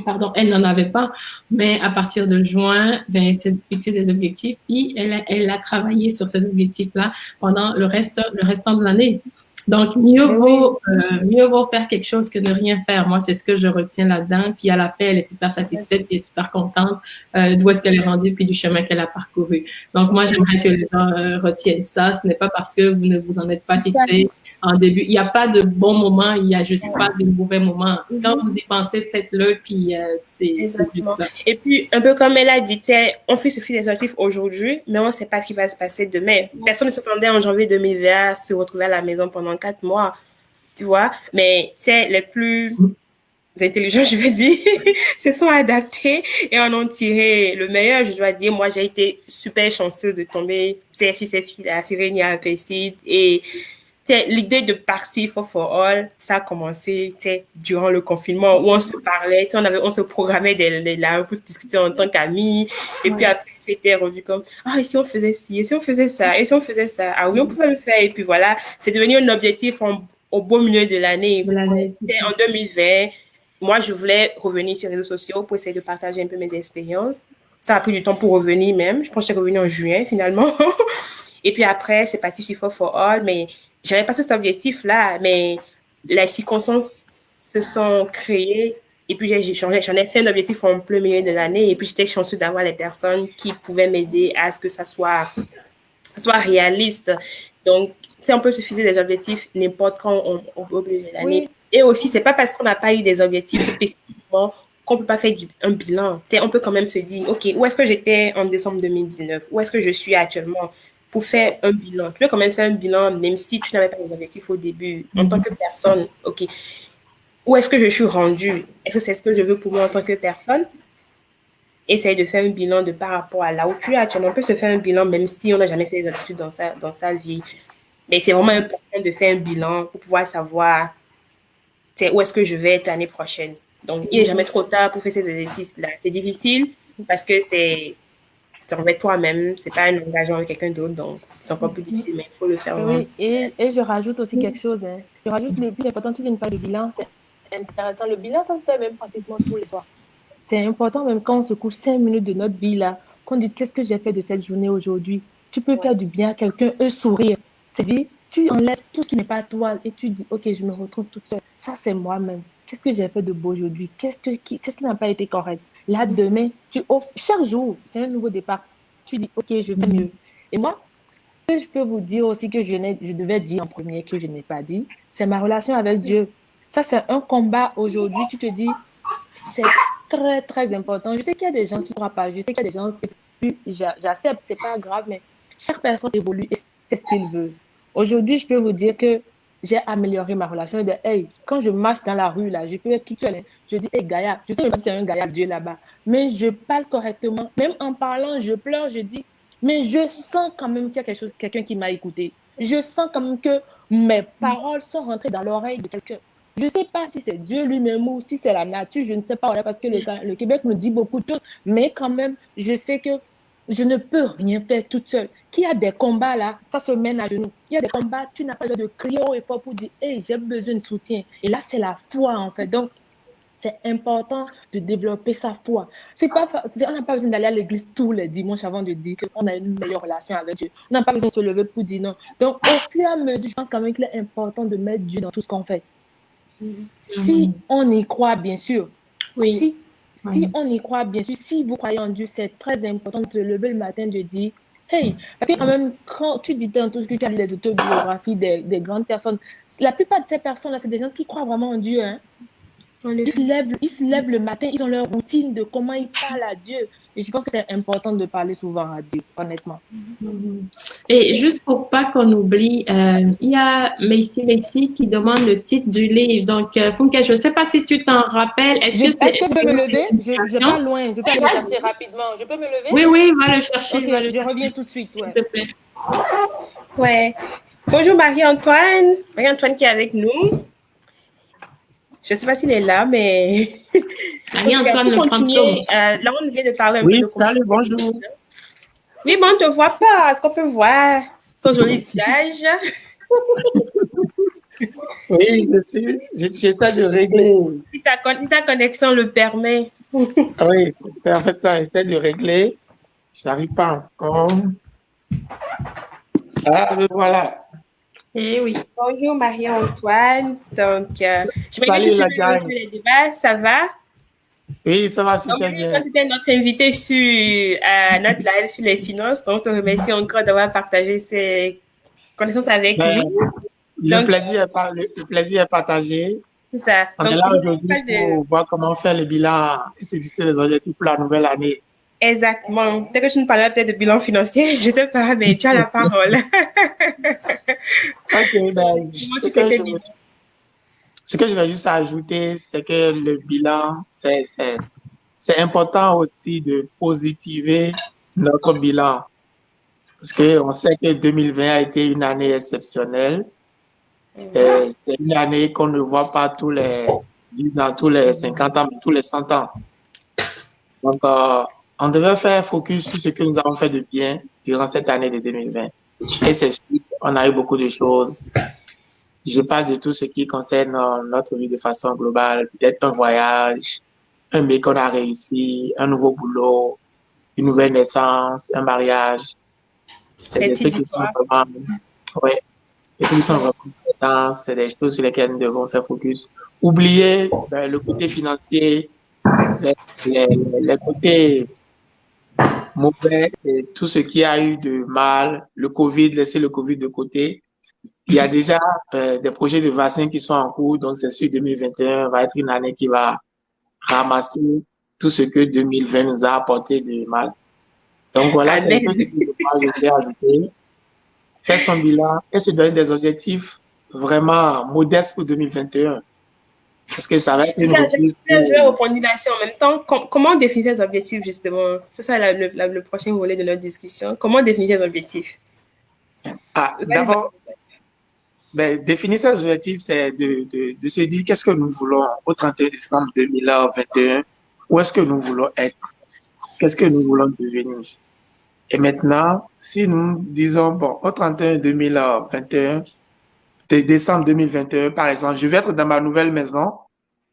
Pardon, elle n'en avait pas. Mais à partir de juin, elle s'est fixé des objectifs. Puis elle a travaillé sur ces objectifs-là pendant le restant de l'année. Donc, mieux vaut faire quelque chose que de rien faire. Moi, c'est ce que je retiens là-dedans. Puis à la fin, elle est super satisfaite et super contente d'où est-ce qu'elle est rendue puis du chemin qu'elle a parcouru. Donc, moi, j'aimerais que les gens retiennent ça. Ce n'est pas parce que vous ne vous en êtes pas fixé en début. Il n'y a pas de bon moment, il n'y a juste pas de mauvais moment. Quand vous y pensez, faites-le, puis c'est juste ça. Et puis, un peu comme elle a dit, on fait ce fil des objectifs aujourd'hui, mais on ne sait pas ce qui va se passer demain. Personne ne s'attendait en janvier 2020 à se retrouver à la maison pendant 4 mois, tu vois. Mais, les plus intelligents, je veux dire, se sont adaptés et en ont tiré le meilleur. Je dois dire, moi, j'ai été super chanceuse de tomber sur ces filles-là, Sirenia, Pessid, et l'idée de partir for all, ça a commencé durant le confinement où on se parlait, on se programmait des lives pour se discuter en tant qu'amis. Et puis après, j'étais revenue comme, et si on faisait ci, et si on faisait ça, et si on faisait ça, ah oui, on pouvait le faire. Et puis voilà, c'est devenu un objectif au beau milieu de l'année. C'était en 2020. Moi, je voulais revenir sur les réseaux sociaux pour essayer de partager un peu mes expériences. Ça a pris du temps pour revenir même. Je pense que je suis revenue en juin finalement. Et puis après, c'est parti sur for all, mais j'avais pas cet objectif-là, mais les circonstances se sont créées et puis j'en ai fait un objectif en plein milieu de l'année et puis j'étais chanceuse d'avoir les personnes qui pouvaient m'aider à ce que ça soit réaliste. Donc, on peut se fixer des objectifs n'importe quand au milieu de l'année. Oui. Et aussi, c'est pas parce qu'on n'a pas eu des objectifs spécifiquement qu'on peut pas faire un bilan. On peut quand même se dire, OK, où est-ce que j'étais en décembre 2019? Où est-ce que je suis actuellement? Pour faire un bilan. Tu peux quand même faire un bilan, même si tu n'avais pas les objectifs au début, en tant que personne. OK. Où est-ce que je suis rendue? Est-ce que c'est ce que je veux pour moi en tant que personne? Essaye de faire un bilan de par rapport à là où tu es actuellement. On peut se faire un bilan, même si on n'a jamais fait des habitudes dans sa vie. Mais c'est vraiment important de faire un bilan pour pouvoir savoir où est-ce que je vais être l'année prochaine. Donc, il n'est jamais trop tard pour faire ces exercices-là. C'est difficile parce que c'est envers toi-même, c'est pas un engagement avec quelqu'un d'autre, donc c'est encore plus difficile, mais il faut le faire. Oui, et je rajoute aussi quelque chose. Je rajoute le plus important, tu viens de parler de bilan, c'est intéressant. Le bilan, ça se fait même pratiquement tous les soirs. C'est important, même quand on se couche 5 minutes de notre vie, là, qu'on dit qu'est-ce que j'ai fait de cette journée aujourd'hui. Tu peux faire du bien à quelqu'un, un sourire. C'est-à-dire, tu enlèves tout ce qui n'est pas toi et tu dis, OK, je me retrouve toute seule. Ça, c'est moi-même. Qu'est-ce que j'ai fait de beau aujourd'hui? Qu'est-ce qui n'a pas été correct? Là, demain, tu offres, chaque jour, c'est un nouveau départ. Tu dis, OK, je vais mieux. Et moi, ce que je peux vous dire aussi que je devais dire en premier, que je n'ai pas dit, c'est ma relation avec Dieu. Ça, c'est un combat aujourd'hui. Tu te dis, c'est très, très important. Je sais qu'il y a des gens qui ne croient pas. Je sais qu'il y a des gens qui, j'accepte, c'est pas grave, mais chaque personne évolue et c'est ce qu'il veut. Aujourd'hui, je peux vous dire que j'ai amélioré ma relation. Quand je marche dans la rue, là, je peux être toute seule. Je dis, Gaïa, je sais même pas si c'est un Gaïa Dieu là-bas, mais je parle correctement. Même en parlant, je pleure, je dis, Mais je sens quand même qu'il y a quelqu'un qui m'a écouté. Je sens quand même que mes paroles sont rentrées dans l'oreille de quelqu'un. Je ne sais pas si c'est Dieu lui-même ou si c'est la nature, je ne sais pas, parce que le Québec nous dit beaucoup de choses, mais quand même, je sais que je ne peux rien faire toute seule. Qu'il y a des combats là, ça se mène à genoux. Il y a des combats, tu n'as pas besoin de crier haut et fort pour dire, hey, j'ai besoin de soutien. Et là, c'est la foi en fait. Donc, c'est important de développer sa foi. On n'a pas besoin d'aller à l'église tous les dimanches avant de dire qu'on a une meilleure relation avec Dieu. On n'a pas besoin de se lever pour dire non. Donc, au fur et à mesure, je pense quand même qu'il est important de mettre Dieu dans tout ce qu'on fait. Si on y croit, bien sûr. Oui. Si on y croit, bien sûr, si vous croyez en Dieu, c'est très important de se lever le matin de dire, hey, parce que quand même, quand tu dis tantôt que tu as lu les autobiographies des grandes personnes, la plupart de ces personnes-là, c'est des gens qui croient vraiment en Dieu, hein. Ils se lèvent le matin, ils ont leur routine de comment ils parlent à Dieu. Et je pense que c'est important de parler souvent à Dieu, honnêtement. Et juste pour pas qu'on oublie, il y a Macy qui demande le titre du livre. Donc, Funke, je ne sais pas si tu t'en rappelles. Est-ce que je peux me lever? Je pas loin. Je peux aller le chercher rapidement. Je peux me lever? Oui, va le chercher. Okay, je reviens tout de suite. Ouais. S'il te plaît. Ouais. Bonjour Marie-Antoine. Marie-Antoine qui est avec nous. Je ne sais pas s'il est là, mais... Marie-Antoine, le fantôme. Là, on vient de parler un peu Oui, de... salut, bonjour. Oui, mais on ne te voit pas. Est-ce qu'on peut voir ton joli visage? Oui, j'essaie de régler. Si ta connexion le permet. Oui, c'est en fait ça, j'essaie de régler. Je n'arrive pas encore. Ah, mais voilà. Eh oui. Bonjour Marie-Antoine. Donc, je Salut la gang. les débats. Ça va? Oui, ça va super bien. C'était notre invité sur notre live sur les finances. Donc, on te remercie encore d'avoir partagé ses connaissances avec nous. Le plaisir est partagé. C'est ça. On est là aujourd'hui pour voir comment faire le bilan et se fixer les objectifs pour la nouvelle année. Exactement. Peut-être que tu nous parleras peut-être de bilan financier, je ne sais pas, mais tu as la parole. Ok, ben, ce que je vais juste ajouter, c'est que le bilan, c'est important aussi de positiver notre bilan. Parce qu'on sait que 2020 a été une année exceptionnelle. C'est une année qu'on ne voit pas tous les 10 ans, tous les 50 ans, tous les 100 ans. Donc, on devait faire focus sur ce que nous avons fait de bien durant cette année de 2020. Et c'est sûr, on a eu beaucoup de choses. Je parle de tout ce qui concerne notre vie de façon globale. Peut-être un voyage, un bébé qu'on a réussi, un nouveau boulot, une nouvelle naissance, un mariage. C'est des trucs qui sont vraiment... Oui, des trucs qui sont vraiment importants. C'est des choses sur lesquelles nous devons faire focus. Oublier le côté financier, les côtés mauvais, et tout ce qui a eu de mal, le Covid, laisser le Covid de côté. Il y a déjà des projets de vaccins qui sont en cours, donc c'est sûr 2021 va être une année qui va ramasser tout ce que 2020 nous a apporté de mal. Donc voilà, c'est un peu ce que je voulais ajouter. Faire son bilan et se donner des objectifs vraiment modestes pour 2021. Parce que ça va être une reprise. Je vais reprendre en même temps. Comment définir ces objectifs, justement? C'est ça le prochain volet de notre discussion. Comment définir ces objectifs? D'abord, définir ces objectifs, c'est de se dire qu'est-ce que nous voulons au 31 décembre 2021, où est-ce que nous voulons être, qu'est-ce que nous voulons devenir. Et maintenant, si nous disons, bon, au 31 2021, décembre 2021, par exemple, je vais être dans ma nouvelle maison.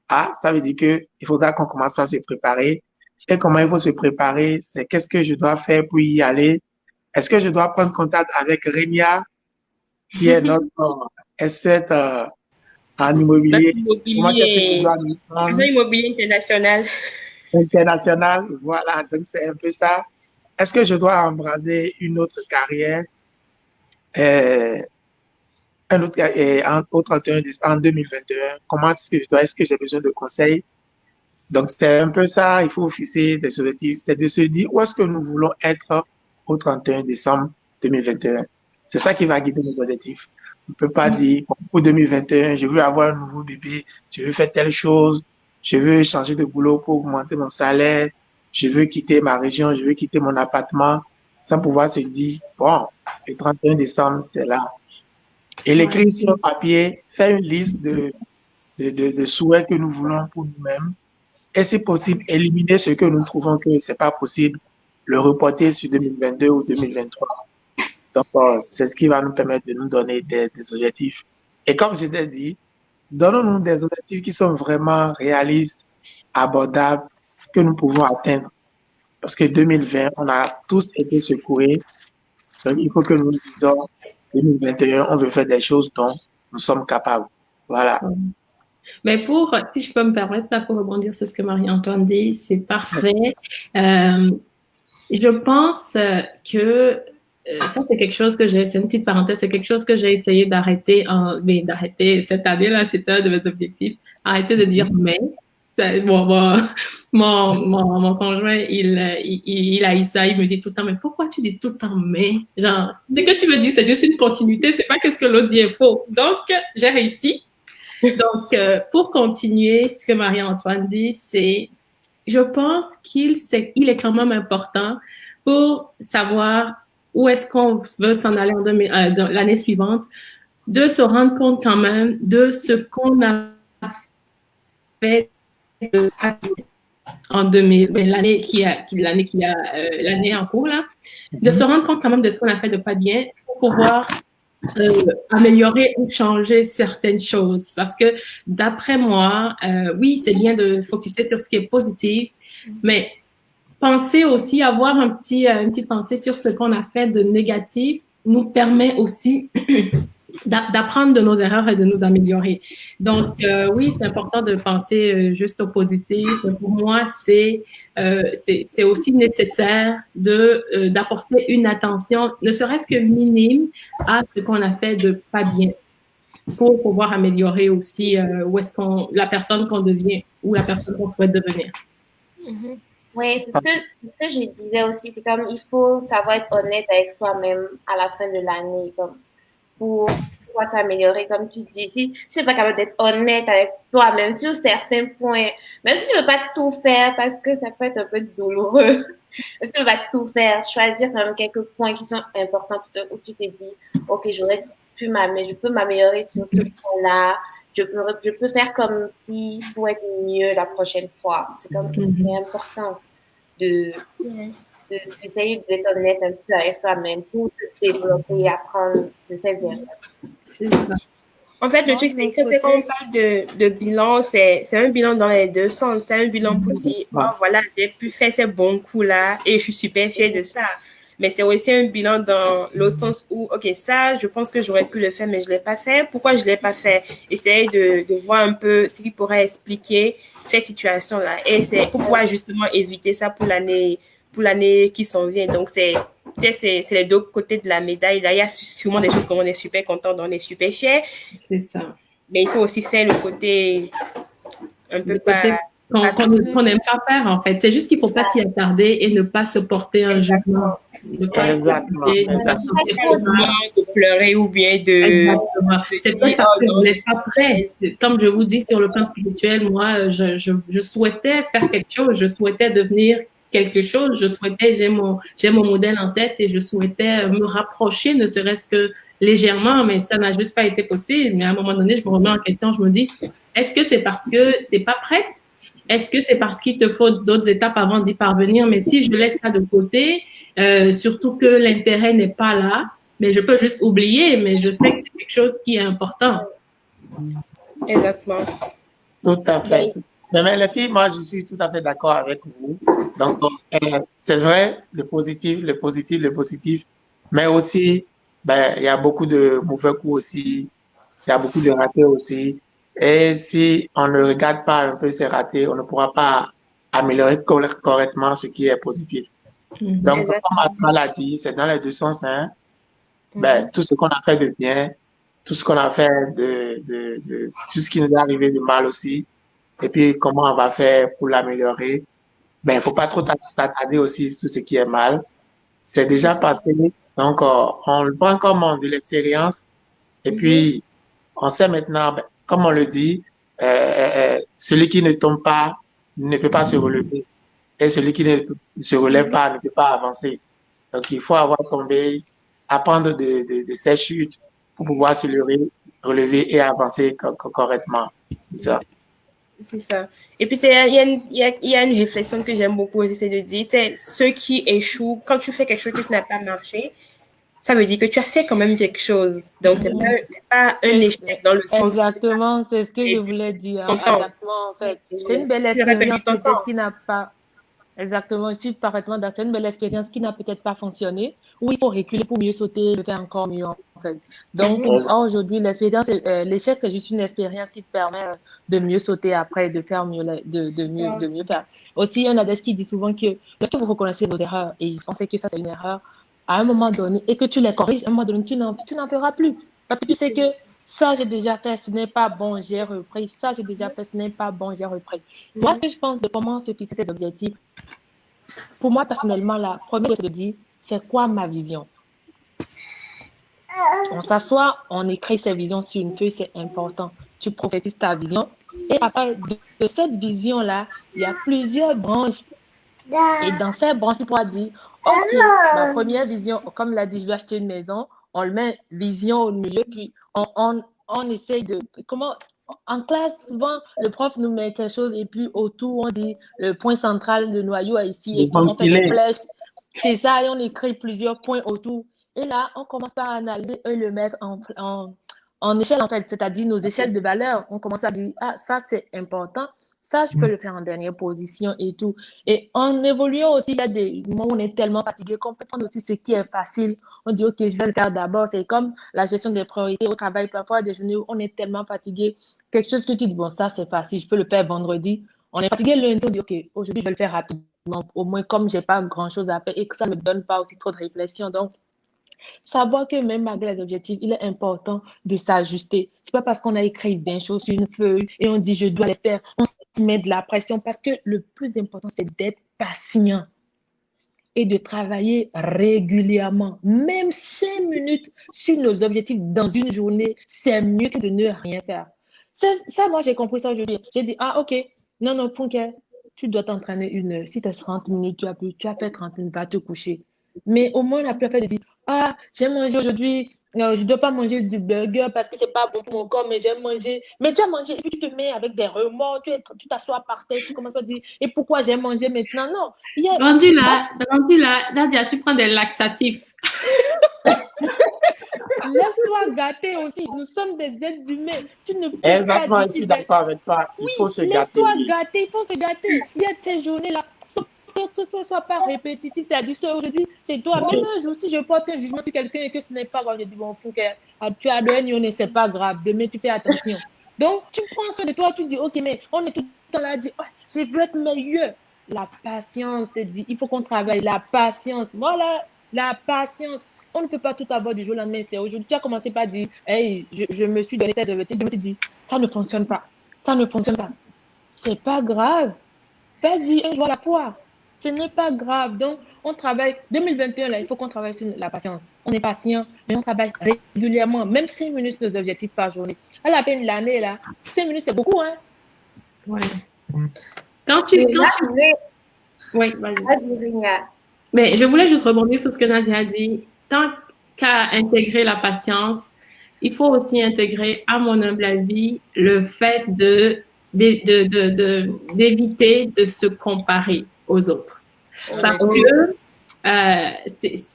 Ça veut dire qu'il faudra qu'on commence par se préparer. Et comment il faut se préparer, c'est qu'est-ce que je dois faire pour y aller. Est-ce que je dois prendre contact avec Renia, qui est notre asset en immobilier? Comment est-ce que je dois prendre? Immobilier international. International, voilà. Donc, c'est un peu ça. Est-ce que je dois embraser une autre carrière? Au 31 décembre 2021, comment est-ce que je dois, est-ce que j'ai besoin de conseils? Donc, c'est un peu ça, il faut fixer des objectifs, c'est de se dire où est-ce que nous voulons être au 31 décembre 2021. C'est ça qui va guider nos objectifs. On ne peut pas dire, pour 2021, je veux avoir un nouveau bébé, je veux faire telle chose, je veux changer de boulot pour augmenter mon salaire, je veux quitter ma région, je veux quitter mon appartement. sans pouvoir se dire, bon, le 31 décembre, c'est là. Et l'écrire sur papier, faire une liste de souhaits que nous voulons pour nous-mêmes. Et si possible, éliminer ce que nous trouvons que c'est pas possible, le reporter sur 2022 ou 2023. Donc, c'est ce qui va nous permettre de nous donner des objectifs. Et comme je t'ai dit, donnons-nous des objectifs qui sont vraiment réalistes, abordables, que nous pouvons atteindre. Parce que 2020, on a tous été secoués. Donc, il faut que nous disons, 2021, on veut faire des choses dont nous sommes capables. Voilà. Mais si je peux me permettre, là, pour rebondir sur ce que Marie-Antoine dit, c'est parfait. Je pense que ça, c'est quelque chose que c'est une petite parenthèse, c'est quelque chose que j'ai essayé d'arrêter cette année-là, c'était un de mes objectifs. Arrêter de dire mais. Mon conjoint, il a eu ça, il me dit tout le temps, mais pourquoi tu dis tout le temps mais? Genre, ce que tu me dis, c'est juste une continuité, c'est pas que ce que l'autre dit est faux. Donc, j'ai réussi. Donc, pour continuer, ce que Marie-Antoine dit, c'est, je pense qu'il est quand même important pour savoir où est-ce qu'on veut s'en aller dans l'année suivante, de se rendre compte quand même de ce qu'on a fait en 2000, l'année en cours là, de se rendre compte quand même de ce qu'on a fait de pas bien pour pouvoir améliorer ou changer certaines choses. Parce que d'après moi, oui, c'est bien de focuser sur ce qui est positif, mais penser aussi, avoir une petite pensée sur ce qu'on a fait de négatif nous permet aussi d'apprendre de nos erreurs et de nous améliorer. Donc, oui, c'est important de penser juste au positif. Pour moi, c'est aussi nécessaire d'apporter une attention, ne serait-ce que minime, à ce qu'on a fait de pas bien, pour pouvoir améliorer aussi la personne qu'on devient ou la personne qu'on souhaite devenir. Mm-hmm. Oui, c'est ce que je disais aussi. C'est comme il faut savoir être honnête avec soi-même à la fin de l'année, comme pour pouvoir s'améliorer, comme tu dis. Si tu n'es pas capable d'être honnête avec toi-même sur certains points, même si tu ne veux pas tout faire parce que ça peut être un peu douloureux, parce que tu ne veux pas tout faire, choisir quand même quelques points qui sont importants où tu te dis, OK, je peux m'améliorer sur ce point-là. Je peux faire comme si pour être mieux la prochaine fois. C'est comme c'est important d'essayer d'être honnête un peu avec soi-même pour se développer et apprendre de ses erreurs. En fait, le truc, c'est que quand on parle de bilan, c'est un bilan dans les deux sens. C'est un bilan pour dire, oh, voilà, j'ai pu faire ces bons coups-là et je suis super fière de ça. Mais c'est aussi un bilan dans l'autre sens où, OK, ça, je pense que j'aurais pu le faire, mais je l'ai pas fait. Pourquoi je l'ai pas fait? Essayer de voir un peu ce qui pourrait expliquer cette situation-là. Et c'est pour pouvoir justement éviter ça pour l'année qui s'en vient. Donc, c'est les deux côtés de la médaille. Là, il y a sûrement des choses où on est super content, on est super fier. C'est ça. Mais il faut aussi faire le côté un peu pas... Qu'on n'aime pas faire, en fait. C'est juste qu'il ne faut pas s'y attarder et ne pas se porter un jugement. Exactement. De pleurer ou bien de... Exactement. C'est pas parce que vous n'êtes pas prêt. Comme je vous dis, sur le plan spirituel, moi, je souhaitais faire quelque chose. Je souhaitais devenir quelque chose. J'ai mon modèle en tête et je souhaitais me rapprocher, ne serait-ce que légèrement, mais ça n'a juste pas été possible. Mais à un moment donné, je me remets en question. Je me dis, est-ce que c'est parce que tu n'es pas prête? Est-ce que c'est parce qu'il te faut d'autres étapes avant d'y parvenir? Mais si je laisse ça de côté, surtout que l'intérêt n'est pas là, mais je peux juste oublier, mais je sais que c'est quelque chose qui est important. Exactement. Tout à fait. Mais les filles, moi, je suis tout à fait d'accord avec vous. Donc, c'est vrai, le positif, mais aussi, il y a beaucoup de mauvais coups aussi, il y a beaucoup de ratés aussi. Et si on ne regarde pas un peu ces ratés, on ne pourra pas améliorer correctement ce qui est positif. Donc, comme Atma l'a dit, c'est dans les deux sens. Hein. Tout ce qu'on a fait de bien, tout ce qu'on a fait tout ce qui nous est arrivé de mal aussi, et puis comment on va faire pour l'améliorer. Il faut pas trop s'attarder aussi sur ce qui est mal. C'est déjà passé, donc on le prend comme de l'expérience, et puis on sait maintenant, comme on le dit, celui qui ne tombe pas ne peut pas se relever. Et celui qui ne se relève pas ne peut pas avancer. Donc, il faut avoir tombé, apprendre de ses chutes pour pouvoir se relever et avancer correctement. C'est ça. C'est ça. Et puis, il y a une réflexion que j'aime beaucoup aussi, c'est de dire, ceux qui échouent, quand tu fais quelque chose qui n'a pas marché, ça veut dire que tu as fait quand même quelque chose. Donc, c'est pas un échec dans le sens... Exactement, c'est ce que je voulais dire. Exactement, en fait. C'est une belle expérience peut-être qui n'a pas... Exactement, je suis parfaitement dans une belle expérience qui n'a peut-être pas fonctionné, où il faut reculer pour mieux sauter, le faire encore mieux, en fait. Donc, aujourd'hui, l'échec, c'est juste une expérience qui te permet de mieux sauter après, de faire mieux, de mieux faire. Aussi, il y en a des qui disent souvent que lorsque vous reconnaissez vos erreurs, et on sait que ça, c'est une erreur, à un moment donné, et que tu les corriges, à un moment donné, tu n'en feras plus. Parce que tu sais que ça, j'ai déjà fait, ce n'est pas bon, j'ai repris. Ça, j'ai déjà fait, ce n'est pas bon, j'ai repris. Moi, ce que je pense de comment se fixer ces objectifs, pour moi, personnellement, la première chose, c'est de dire, c'est quoi ma vision? On s'assoit, on écrit ses visions sur une feuille, c'est important. Tu prophétises ta vision. Et après, de cette vision-là, il y a plusieurs branches. Et dans ces branches, tu pourras dire, OK, ma première vision, comme l'a dit, je vais acheter une maison, on le met vision au milieu, puis on essaye de... En classe, souvent, le prof nous met quelque chose et puis autour, on dit le point central, le noyau est ici, et puis on fait des flèches. C'est ça, et on écrit plusieurs points autour. Et là, on commence par analyser et le mettre en échelle, en fait, c'est-à-dire nos échelles de valeur. On commence à dire, ah, ça, c'est important. Ça, je peux le faire en dernière position et tout. Et en évoluant aussi, il y a des moments où on est tellement fatigué qu'on peut prendre aussi ce qui est facile. On dit, OK, je vais le faire d'abord. C'est comme la gestion des priorités au travail. Parfois, des journées où on est tellement fatigué. Quelque chose que tu dis, bon, ça, c'est facile. Je peux le faire vendredi. On est fatigué lundi. On dit, OK, aujourd'hui, je vais le faire rapidement. Au moins, comme je n'ai pas grand-chose à faire et que ça ne me donne pas aussi trop de réflexion. Donc, savoir que même malgré les objectifs, il est important de s'ajuster. C'est pas parce qu'on a écrit 20 choses sur une feuille et on dit je dois les faire, on se met de la pression parce que le plus important, c'est d'être patient et de travailler régulièrement. Même 5 minutes sur nos objectifs dans une journée, c'est mieux que de ne rien faire. Ça, moi, j'ai compris ça aujourd'hui. J'ai dit, ah, OK, non, Funke, tu dois t'entraîner 1 heure. Si tu as 30 minutes, tu as fait 30 minutes, va te coucher. Mais au moins, on a pu faire de dire, ah, j'ai mangé aujourd'hui, je ne dois pas manger du burger parce que ce n'est pas bon pour mon corps, mais j'ai mangé. Mais tu as mangé et puis tu te mets avec des remords, tu t'assois par terre, tu commences à dire, et pourquoi j'ai mangé maintenant? Non. Rendu là, Nadia, tu prends des laxatifs. Laisse-toi gâter aussi. Nous sommes des êtres humains. Tu ne peux Exactement, je suis d'accord avec toi. Il faut se gâter. Laisse-toi gâter, il faut se gâter. Il y a ces journées-là. Que ce ne soit pas répétitif, c'est-à-dire aujourd'hui, c'est toi. Même un jour, si je porte un jugement sur quelqu'un et que ce n'est pas grave, je dis, bon, tu as donné, c'est pas grave, demain tu fais attention. Donc, tu prends soin de toi, tu dis, OK, mais on est tout le temps là à dire, oh, je veux être meilleur. La patience, c'est dit, il faut qu'on travaille, la patience. Voilà, la patience. On ne peut pas tout avoir du jour au lendemain. C'est aujourd'hui, tu as commencé par dire, hey, je me suis donné tes objectifs, je me suis dit, ça ne fonctionne pas. Ça ne fonctionne pas. C'est pas grave. Vas-y, un jour à la fois. Ce n'est pas grave. Donc, on travaille. 2021, là, il faut qu'on travaille sur la patience. On est patient, mais on travaille régulièrement, même 5 minutes nos objectifs par journée. À la peine l'année, là, 5 minutes, c'est beaucoup, hein? Oui. Oui, mais je voulais juste rebondir sur ce que Nadia a dit. Tant qu'à intégrer la patience, il faut aussi intégrer, à mon humble avis, le fait d'éviter de se comparer aux autres. Parce que,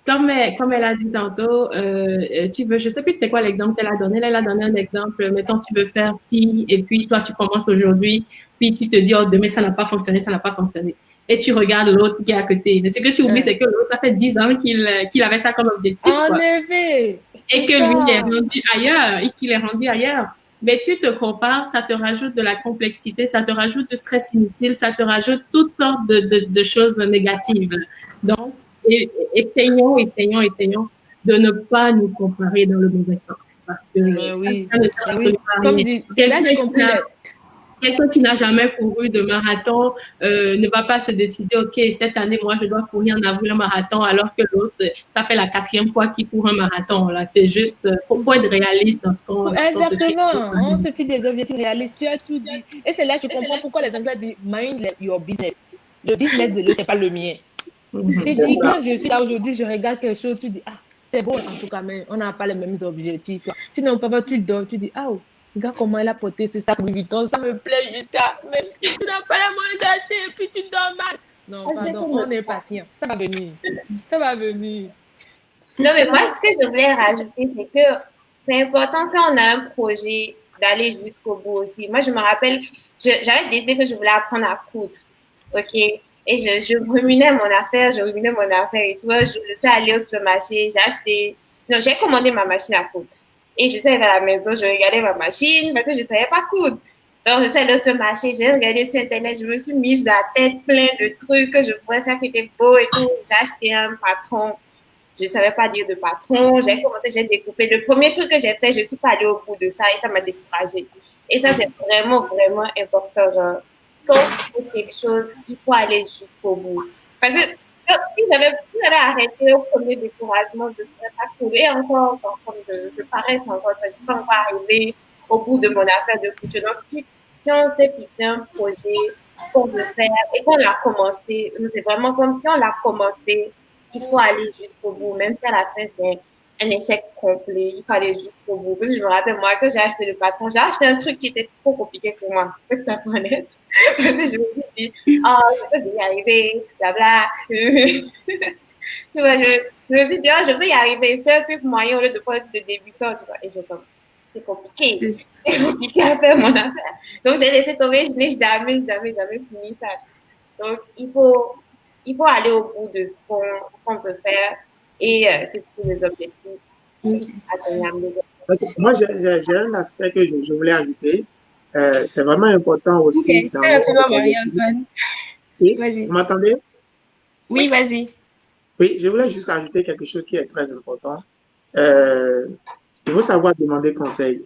comme elle a dit tantôt, je sais plus c'était quoi l'exemple qu'elle a donné. Elle a donné un exemple, mettons, tu veux faire ci, et puis toi, tu commences aujourd'hui, puis tu te dis, oh, demain, ça n'a pas fonctionné. Et tu regardes l'autre qui est à côté. Mais ce que tu oublies, c'est que l'autre, ça fait 10 ans qu'il avait ça comme objectif. En effet. Et que lui, il est rendu ailleurs, et qu'il est rendu ailleurs. Mais tu te compares, ça te rajoute de la complexité, ça te rajoute du stress inutile, ça te rajoute toutes sortes de choses négatives. Donc, essayons de ne pas nous comparer dans le mauvais sens. Parce que oui. Ça ne sert absolument à rien. Quelqu'un qui n'a jamais couru de marathon ne va pas se décider, OK, cette année, moi, je dois courir en avril un marathon, alors que l'autre, ça fait la 4e fois qu'il court un marathon. Là, c'est juste, faut être réaliste dans ce qu'on Exactement. On se fixe des objectifs réalistes. Tu as tout dit. Et c'est là que je comprends pourquoi les Anglais disent mind your business. Le business de l'autre, c'est pas le mien. Tu C'est dis, ça. quand je suis là aujourd'hui, je regarde quelque chose, tu dis, ah, c'est bon, en tout cas, mais on n'a pas les mêmes objectifs. Sinon, papa, tu dors, tu dis, ah, oh, regarde comment elle a porté ce sac Louis Vuitton, ça me plaît jusqu'à, mais tu n'as pas la moindre d'acheter et puis tu dors mal. Non, Ah, je pardon, te on est patient. Ça va venir. Ça va venir. Non, mais moi, ce que je voulais rajouter, c'est que c'est important quand on a un projet d'aller jusqu'au bout aussi. Moi, je me rappelle, j'avais décidé que je voulais apprendre à coudre. OK? Et je ruminais mon affaire, et tout. Je suis allée au supermarché, j'ai acheté, non, j'ai commandé ma machine à coudre. Et je suis arrivée à la maison, je regardais ma machine parce que je ne savais pas coudre. Donc, je suis allée au supermarché, j'ai regardé sur Internet, je me suis mise la tête plein de trucs que je pourrais faire qui étaient beaux et tout. J'ai acheté un patron. Je ne savais pas dire de patron. J'ai commencé, j'ai découpé. Le premier truc que j'ai fait, je ne suis pas allée au bout de ça et ça m'a découragée. Et ça, c'est vraiment, vraiment important. Genre, quand on fait quelque chose, il faut aller jusqu'au bout. Parce que si j'avais arrêté au premier découragement, je ne serais pas trouvée encore en train de paraître encore. Je ne suis pas encore arrivée au bout de mon affaire de couture. Donc, si on s'est fixé un projet qu'on veut faire et qu'on l'a commencé, c'est vraiment comme si on l'a commencé, il faut aller jusqu'au bout, même si à la fin c'est un échec complet, il faut aller jusqu'au bout. Parce que je me rappelle, moi, quand j'ai acheté le patron, j'ai acheté un truc qui était trop compliqué pour moi, pour être honnête. Parce que je me suis dit, oh, je peux y arriver, blabla. Tu vois, je me suis dit, oh, je peux y arriver, c'est un truc moyen au lieu de prendre un truc de débutant, tu vois. Et j'ai comme, c'est compliqué. C'est compliqué à faire mon affaire. Donc, j'ai laissé tomber, je n'ai jamais fini ça. Donc, il faut aller au bout de ce qu'on peut faire et se fixer des objectifs atteignables. Moi, j'ai un aspect que je voulais ajouter. C'est vraiment important aussi Ok, dans très notre rapidement, projet. Marie-Antoine. Oui, Vas-y. vous m'entendez? Oui, vas-y. Oui, je voulais juste ajouter quelque chose qui est très important. Euh, il faut savoir demander conseil.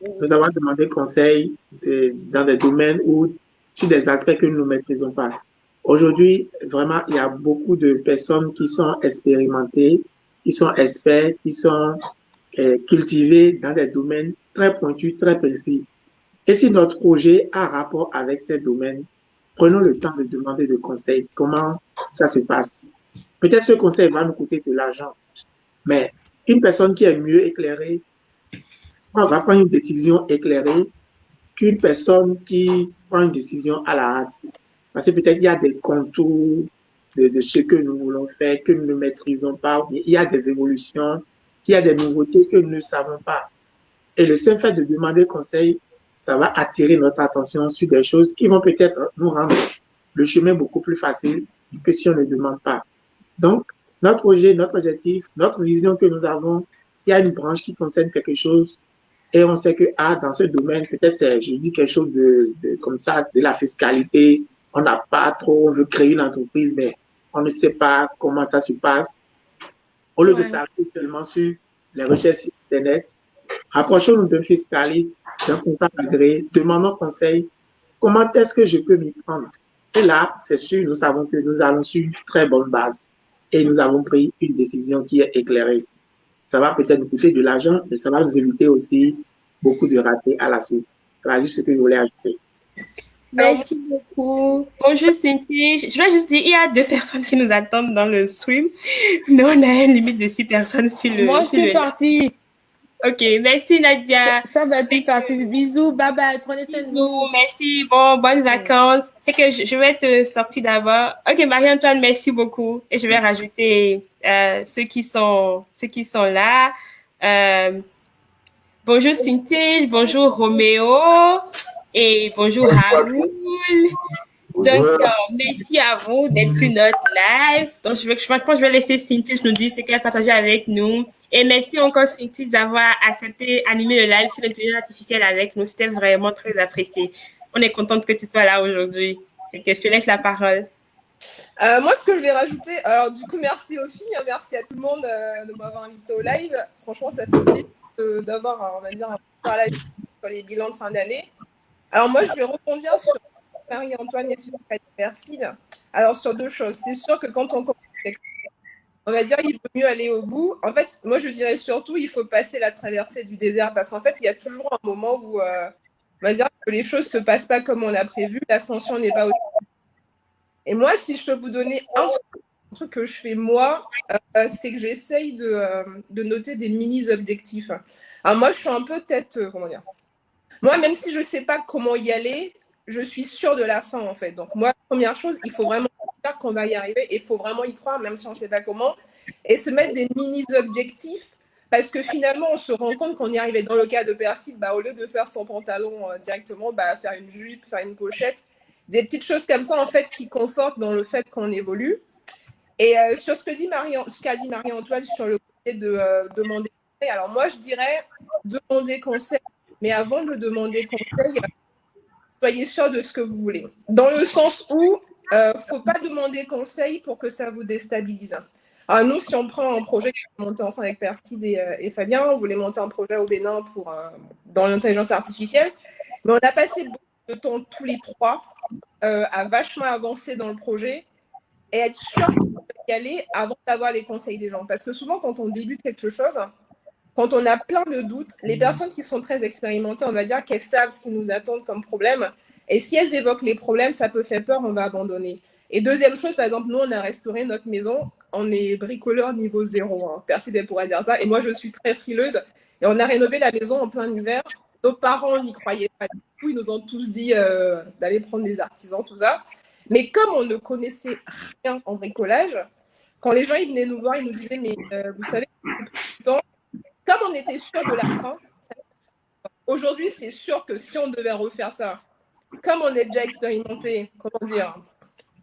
Il faut savoir demander conseil dans des domaines ou sur des aspects que nous ne maîtrisons pas. Aujourd'hui, vraiment, il y a beaucoup de personnes qui sont expérimentées, qui sont experts, qui sont cultivés dans des domaines très pointus, très précis. Et si notre projet a rapport avec ces domaines, prenons le temps de demander des conseils. Comment ça se passe? Peut-être ce conseil va nous coûter de l'argent, mais une personne qui est mieux éclairée va prendre une décision éclairée qu'une personne qui prend une décision à la hâte. Parce que peut-être il y a des contours de ce que nous voulons faire, que nous ne maîtrisons pas. Il y a des évolutions, il y a des nouveautés que nous ne savons pas. Et le simple fait de demander conseil, ça va attirer notre attention sur des choses qui vont peut-être nous rendre le chemin beaucoup plus facile que si on ne demande pas. Donc, notre projet, notre objectif, notre vision que nous avons, il y a une branche qui concerne quelque chose et on sait que dans ce domaine, peut-être c'est, je dis quelque chose comme ça, de la fiscalité, on n'a pas trop, on veut créer une entreprise, mais on ne sait pas comment ça se passe. Au lieu de s'arrêter seulement sur les recherches sur Internet, rapprochons-nous d'un fiscaliste, d'un comptable agréé, demandons conseil, comment est-ce que je peux m'y prendre? Et là, c'est sûr, nous savons que nous allons sur une très bonne base et nous avons pris une décision qui est éclairée. Ça va peut-être nous coûter de l'argent, mais ça va nous éviter aussi beaucoup de ratés à la suite. Voilà juste ce que je voulais ajouter. Merci beaucoup. Bonjour Cynthia. Je dois juste dire, il y a 2 personnes qui nous attendent dans le stream, mais on a une limite de 6 personnes sur le. Moi, je suis partie. Ok, merci Nadia. Ça va être plus facile. Bisous, bye bye. Prenez soin de vous. Merci. Bon, bonnes vacances. C'est que je vais te sortir d'abord. Ok, Marie-Antoine, merci beaucoup. Et je vais rajouter ceux qui sont là. Bonjour Cynthia, bonjour Roméo et bonjour Haroul. Donc, merci à vous d'être sur notre live. Donc, je vais laisser Cynthia nous dire ce qu'elle a partagé avec nous. Et merci encore, Cynthia, d'avoir accepté d'animer le live sur l'intelligence artificielle avec nous. C'était vraiment très apprécié. On est contente que tu sois là aujourd'hui. Je te laisse la parole. Moi, ce que je vais rajouter, alors du coup, merci aux filles, merci à tout le monde de m'avoir invité au live. Franchement, ça fait plaisir d'avoir, on va dire, un live sur les bilans de fin d'année. Alors moi, je vais rebondir sur Marie-Antoine et sur Perside. Alors, sur 2 choses. C'est sûr que quand on commence, on va dire il vaut mieux aller au bout. En fait, moi, je dirais surtout il faut passer la traversée du désert parce qu'en fait, il y a toujours un moment où on va dire que les choses ne se passent pas comme on a prévu, l'ascension n'est pas au. Et moi, si je peux vous donner un truc que je fais moi, c'est que j'essaye de noter des mini-objectifs. Alors moi, je suis un peu tête, comment dire. Moi, même si je ne sais pas comment y aller, je suis sûre de la fin, en fait. Donc moi, première chose, il faut vraiment dire qu'on va y arriver et il faut vraiment y croire, même si on ne sait pas comment, et se mettre des mini-objectifs. Parce que finalement, on se rend compte qu'on y arrivait. Dans le cas de Persil, au lieu de faire son pantalon directement, faire une jupe, faire une pochette, des petites choses comme ça, en fait, qui confortent dans le fait qu'on évolue. Et sur ce qu'a dit Marie-Antoine sur le côté de demander conseil, alors moi, je dirais demander conseil, mais avant de demander conseil, soyez sûr de ce que vous voulez. Dans le sens où il ne faut pas demander conseil pour que ça vous déstabilise. Alors nous, si on prend un projet qu'on a monté ensemble avec Perside et Fabien, on voulait monter un projet au Bénin dans l'intelligence artificielle, mais on a passé beaucoup de temps tous les trois à vachement avancer dans le projet et être sûr qu'on peut y aller avant d'avoir les conseils des gens. Parce que souvent, quand on débute quelque chose, quand on a plein de doutes, les personnes qui sont très expérimentées, on va dire qu'elles savent ce qui nous attend comme problème. Et si elles évoquent les problèmes, ça peut faire peur, on va abandonner. Et deuxième chose, par exemple, nous, on a restauré notre maison. On est bricoleur niveau 0. Hein. Perside pourrait dire ça. Et moi, je suis très frileuse. Et on a rénové la maison en plein hiver. Nos parents n'y croyaient pas du tout. Ils nous ont tous dit d'aller prendre des artisans, tout ça. Mais comme on ne connaissait rien en bricolage, quand les gens ils venaient nous voir, ils nous disaient, mais vous savez, comme on était sûr de la fin, aujourd'hui, c'est sûr que si on devait refaire ça, comme on est déjà expérimenté, comment dire,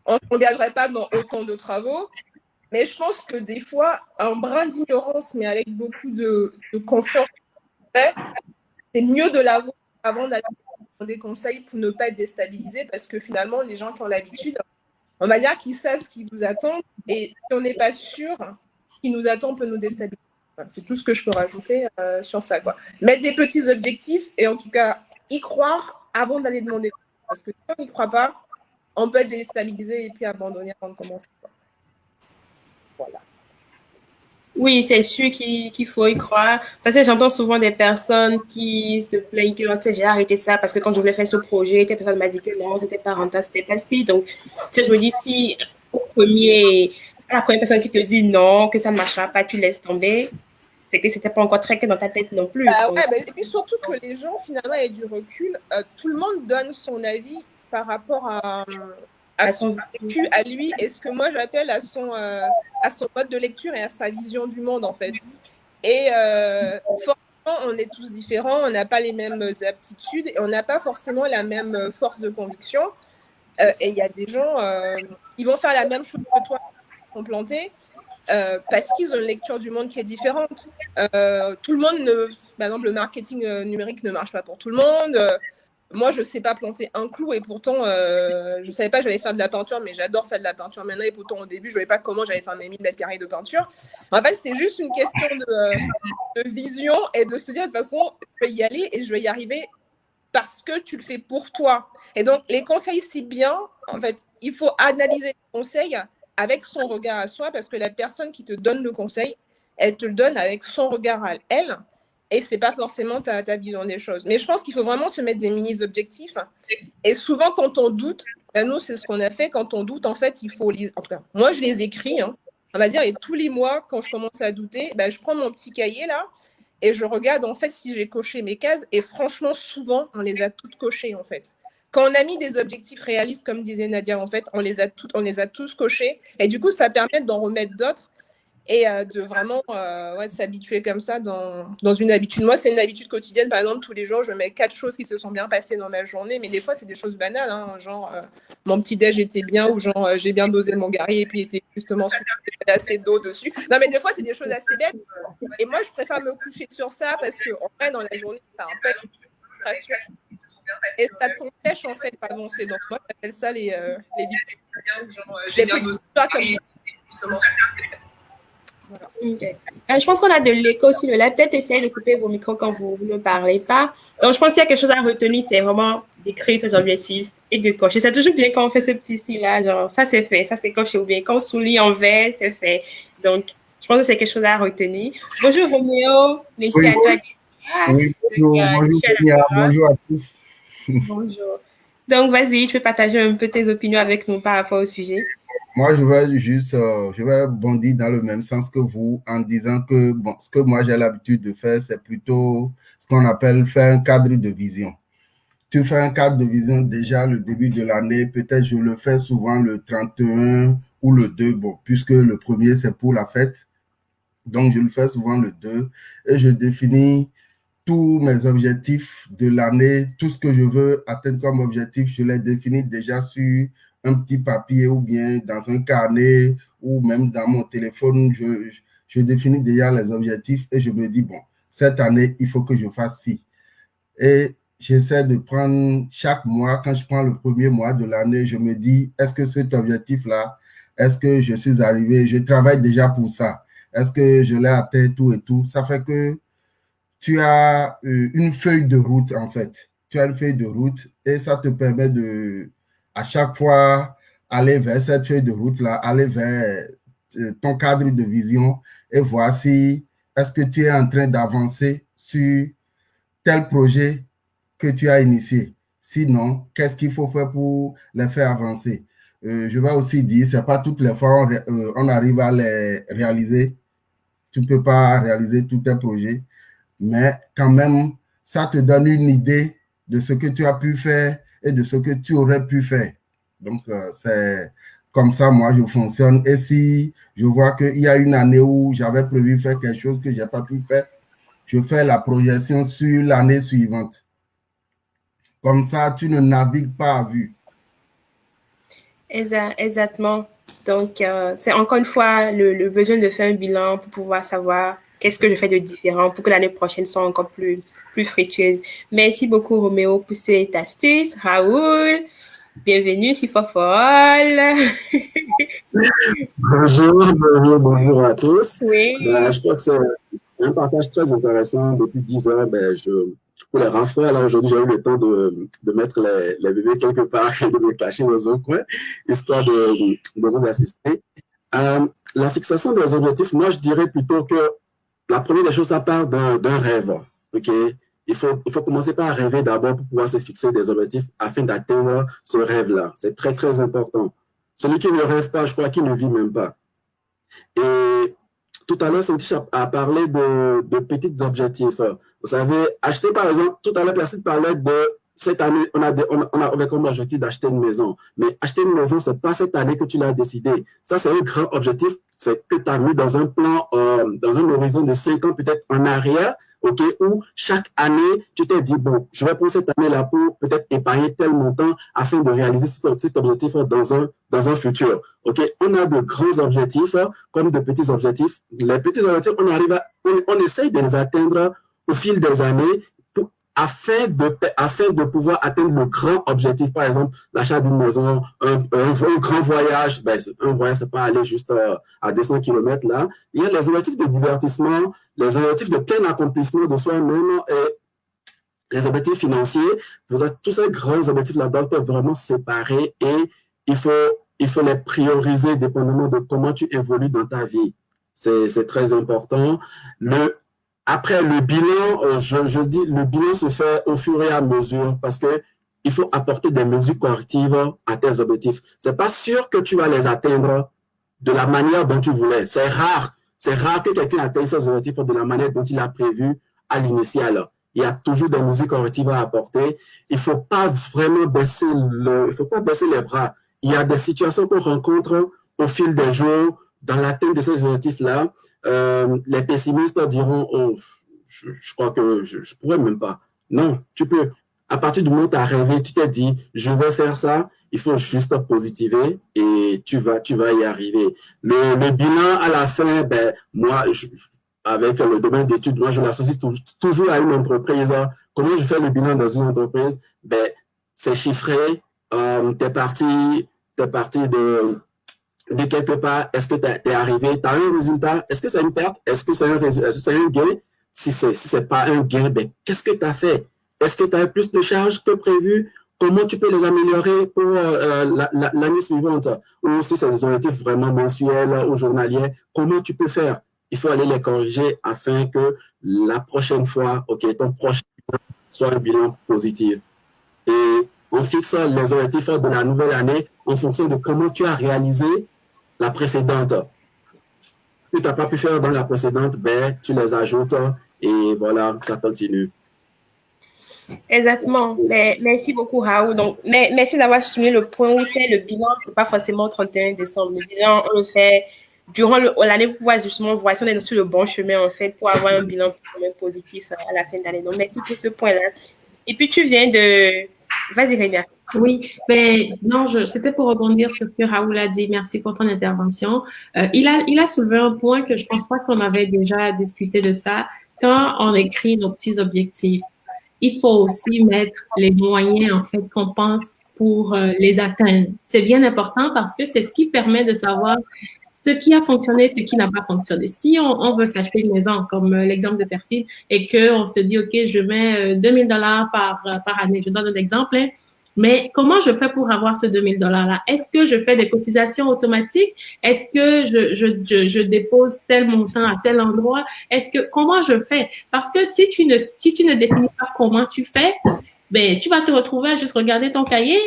on ne s'engagerait pas dans autant de travaux. Mais je pense que des fois, un brin d'ignorance, mais avec beaucoup de confiance, c'est mieux de l'avoir avant d'aller des conseils pour ne pas être déstabilisé, parce que finalement, les gens qui ont l'habitude, on va dire qu'ils savent ce qui vous attend, et si on n'est pas sûr, ce qui nous attend peut nous déstabiliser. C'est tout ce que je peux rajouter sur ça, quoi. Mettre des petits objectifs et en tout cas y croire avant d'aller demander. Parce que si on n'y croit pas, on peut être déstabilisé et puis abandonner avant de commencer, quoi. Voilà. Oui, c'est sûr qu'il faut y croire. Parce que j'entends souvent des personnes qui se plaignent que, tu sais, j'ai arrêté ça parce que quand je voulais faire ce projet, telle personne m'a dit que non, c'était pas rentable, c'était pas si. Donc, tu sais, je me dis, si la première personne qui te dit non, que ça ne marchera pas, tu laisses tomber, c'est que c'était pas encore très clair dans ta tête non plus. Ouais, et puis surtout que les gens, finalement, aient du recul. Tout le monde donne son avis par rapport à son vécu, à lui, et ce que moi j'appelle à son mode de lecture et à sa vision du monde, en fait. Et forcément, on est tous différents, on n'a pas les mêmes aptitudes et on n'a pas forcément la même force de conviction. Et il y a des gens qui vont faire la même chose que toi, qui sont plantés, parce qu'ils ont une lecture du monde qui est différente. Tout le monde, par exemple, le marketing numérique ne marche pas pour tout le monde. Moi, je ne sais pas planter un clou et pourtant, je ne savais pas que j'allais faire de la peinture, mais j'adore faire de la peinture maintenant. Et pourtant, au début, je ne savais pas comment j'allais faire mes 1000 mètres carrés de peinture. En fait, c'est juste une question de vision et de se dire, de toute façon, je vais y aller et je vais y arriver parce que tu le fais pour toi. Et donc, les conseils, c'est bien. En fait, il faut analyser les conseils avec son regard à soi parce que la personne qui te donne le conseil, elle te le donne avec son regard à elle. Et ce n'est pas forcément ta vision des choses. Mais je pense qu'il faut vraiment se mettre des mini-objectifs. Et souvent, quand on doute, nous, c'est ce qu'on a fait. Quand on doute, en fait, il faut les... En tout cas, moi, je les écris, hein, on va dire, et tous les mois, quand je commence à douter, je prends mon petit cahier, là, et je regarde, en fait, si j'ai coché mes cases. Et franchement, souvent, on les a toutes cochées, en fait. Quand on a mis des objectifs réalistes, comme disait Nadia, en fait, on les a tous cochés. Et du coup, ça permet d'en remettre d'autres. Et de vraiment s'habituer comme ça dans une habitude. Moi, c'est une habitude quotidienne. Par exemple, tous les jours, je mets 4 choses qui se sont bien passées dans ma journée. Mais des fois, c'est des choses banales. Hein, genre, mon petit-déj était bien ou genre, j'ai bien dosé mon gari et puis il était justement assez d'eau dessus. Non, mais des fois, c'est des choses assez bêtes. Et moi, je préfère me coucher sur ça parce qu'en vrai, dans la journée, ça empêche la frustration. Et ça t'empêche, en fait, d'avancer. Donc, moi, j'appelle ça les j'ai bien dosé comme justement. Voilà. Okay. Je pense qu'on a de l'écho sur le live. Peut-être essayez de couper vos micros quand vous ne parlez pas. Donc, je pense qu'il y a quelque chose à retenir, c'est vraiment d'écrire ses objectifs et de cocher. C'est toujours bien quand on fait ce petit style-là, genre, ça c'est fait, ça c'est coché, ou bien quand on souligne en vert, c'est fait. Donc, je pense que c'est quelque chose à retenir. Bonjour Roméo, merci à toi. Oui, bonjour à tous. Bonjour. Donc, vas-y, je peux partager un peu tes opinions avec nous par rapport au sujet. Moi, je vais juste, je vais bondir dans le même sens que vous en disant que, bon, ce que moi j'ai l'habitude de faire, c'est plutôt ce qu'on appelle faire un cadre de vision. Tu fais un cadre de vision déjà le début de l'année, peut-être je le fais souvent le 31 ou le 2, bon, puisque le premier c'est pour la fête, donc je le fais souvent le 2 et je définis tous mes objectifs de l'année, tout ce que je veux atteindre comme objectif, je les définis déjà sur un petit papier ou bien dans un carnet ou même dans mon téléphone. Je définis déjà les objectifs et je me dis, bon, cette année, il faut que je fasse ci. Et j'essaie de prendre chaque mois, quand je prends le premier mois de l'année, je me dis, est-ce que cet objectif-là, est-ce que je suis arrivé, je travaille déjà pour ça, est-ce que je l'ai atteint, tout et tout. Ça fait que tu as une feuille de route, en fait. Tu as une feuille de route et ça te permet de, à chaque fois, aller vers cette feuille de route-là, aller vers ton cadre de vision et voir si est-ce que tu es en train d'avancer sur tel projet que tu as initié. Sinon, qu'est-ce qu'il faut faire pour les faire avancer? Je vais aussi dire, ce n'est pas toutes les fois on arrive à les réaliser. Tu ne peux pas réaliser tous tes projets, mais quand même, ça te donne une idée de ce que tu as pu faire et de ce que tu aurais pu faire. Donc, c'est comme ça, moi, je fonctionne. Et si je vois qu'il y a une année où j'avais prévu faire quelque chose que je n'ai pas pu faire, je fais la projection sur l'année suivante. Comme ça, tu ne navigues pas à vue. Exactement. Donc, c'est encore une fois le besoin de faire un bilan pour pouvoir savoir qu'est-ce que je fais de différent pour que l'année prochaine soit encore plus fructueuse. Merci beaucoup, Roméo, pour cette astuce. Raoul, bienvenue sur Fofol. Bonjour à tous. Oui. Je crois que c'est un partage très intéressant. Depuis 10 ans, pour les renforts, là, aujourd'hui, j'ai eu le temps de mettre les bébés quelque part et de me cacher dans un coin, histoire de vous assister. La fixation des objectifs, moi, je dirais plutôt que la première des choses, ça part d'un rêve. Okay? Il faut commencer par rêver d'abord pour pouvoir se fixer des objectifs afin d'atteindre ce rêve-là. C'est très, très important. Celui qui ne rêve pas, je crois qu'il ne vit même pas. Et tout à l'heure, Cynthia a parlé de petits objectifs. Vous savez, acheter par exemple, tout à l'heure, personne parlait de cette année, on a comme objectif d'acheter une maison. Mais acheter une maison, ce n'est pas cette année que tu l'as décidé. Ça, c'est un grand objectif. C'est que tu as mis dans un plan, dans un horizon de 5 ans, peut-être en arrière, OK, où chaque année, tu t'es dit, bon, je vais prendre cette année-là pour peut-être épargner tel montant afin de réaliser cet objectif dans un futur. OK, on a de grands objectifs comme de petits objectifs. Les petits objectifs, on essaye de les atteindre au fil des années afin de pouvoir atteindre le grand objectif, par exemple, l'achat d'une maison, un grand voyage. Un voyage, c'est pas aller juste à 200 km là. Il y a les objectifs de divertissement, les objectifs de plein accomplissement de soi-même et les objectifs financiers. Tous ces grands objectifs-là doivent être vraiment séparés et il faut les prioriser dépendamment de comment tu évolues dans ta vie. C'est très important. Après, le bilan, je dis, le bilan se fait au fur et à mesure parce que il faut apporter des mesures correctives à tes objectifs. C'est pas sûr que tu vas les atteindre de la manière dont tu voulais. C'est rare que quelqu'un atteigne ses objectifs de la manière dont il a prévu à l'initial. Il y a toujours des mesures correctives à apporter. Il faut pas vraiment baisser les bras. Il y a des situations qu'on rencontre au fil des jours dans l'atteinte de ces objectifs-là. Les pessimistes diront, oh, je crois que je pourrais même pas. Non, tu peux. À partir du moment où tu as rêvé, tu t'es dit, je vais faire ça, il faut juste positiver et tu vas y arriver. Le bilan à la fin, moi, avec le domaine d'études, moi, je l'associe toujours à une entreprise. Comment je fais le bilan dans une entreprise? C'est chiffré. T'es parti de quelque part, est-ce que tu es arrivé, tu as un résultat, est-ce que c'est une perte, est-ce que c'est un gain? Si c'est pas un gain, qu'est-ce que tu as fait? Est-ce que tu as plus de charges que prévu? Comment tu peux les améliorer pour l'année suivante? Ou si c'est des objectifs vraiment mensuels ou journaliers, comment tu peux faire? Il faut aller les corriger afin que la prochaine fois, ton prochain bilan soit un bilan positif. Et on fixe les objectifs de la nouvelle année en fonction de comment tu as réalisé la précédente. Ce que tu n'as pas pu faire dans la précédente, ben, tu les ajoutes et voilà, ça continue. Exactement. Mais merci beaucoup, Raoul. Donc, merci d'avoir souligné le point où le bilan, c'est pas forcément au 31 décembre. Le bilan, on le fait durant l'année pour pouvoir justement voir si on est sur le bon chemin, en fait, pour avoir un bilan positif à la fin de l'année. Donc, merci pour ce point-là. Et puis, tu viens de... Vas-y, Rénia. Oui, mais non, c'était pour rebondir sur ce que Raoul a dit. Merci pour ton intervention. Il a soulevé un point que je pense pas qu'on avait déjà discuté de ça. Quand on écrit nos petits objectifs, il faut aussi mettre les moyens, en fait, qu'on pense pour les atteindre. C'est bien important parce que c'est ce qui permet de savoir ce qui a fonctionné, ce qui n'a pas fonctionné. Si on veut s'acheter une maison, comme l'exemple de Persine, et qu'on se dit, OK, je mets $2000 par année, je donne un exemple, hein, mais comment je fais pour avoir ce $2000-là? Est-ce que je fais des cotisations automatiques? Est-ce que je dépose tel montant à tel endroit? Comment je fais? Parce que si tu ne définis pas comment tu fais, ben, tu vas te retrouver à juste regarder ton cahier,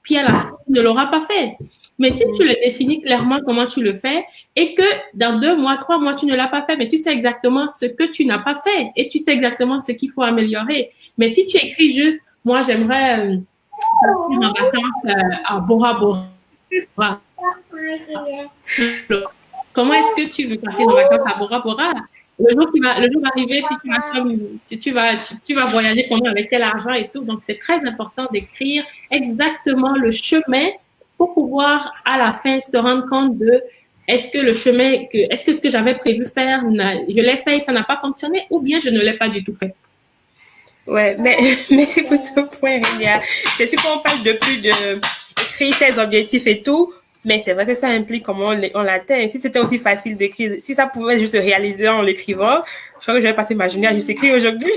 puis à la fin, tu ne l'auras pas fait. Mais si tu le définis clairement comment tu le fais et que dans 2 mois, 3 mois, tu ne l'as pas fait, mais tu sais exactement ce que tu n'as pas fait et tu sais exactement ce qu'il faut améliorer. Mais si tu écris juste, moi, j'aimerais partir en vacances à Bora Bora. Comment est-ce que tu veux partir en vacances à Bora Bora? Le jour va arriver, puis tu vas voyager pendant avec tel argent et tout. Donc, c'est très important d'écrire exactement le chemin pour pouvoir, à la fin, se rendre compte de est-ce que ce que j'avais prévu faire, je l'ai fait et ça n'a pas fonctionné, ou bien je ne l'ai pas du tout fait. Ouais, mais c'est pour ce point, Rénia. C'est sûr qu'on parle depuis d'écrire ses objectifs et tout, mais c'est vrai que ça implique comment on l'atteint. Si c'était aussi facile d'écrire, si ça pouvait juste se réaliser en l'écrivant, je crois que j'aurais passé ma journée à juste écrire aujourd'hui.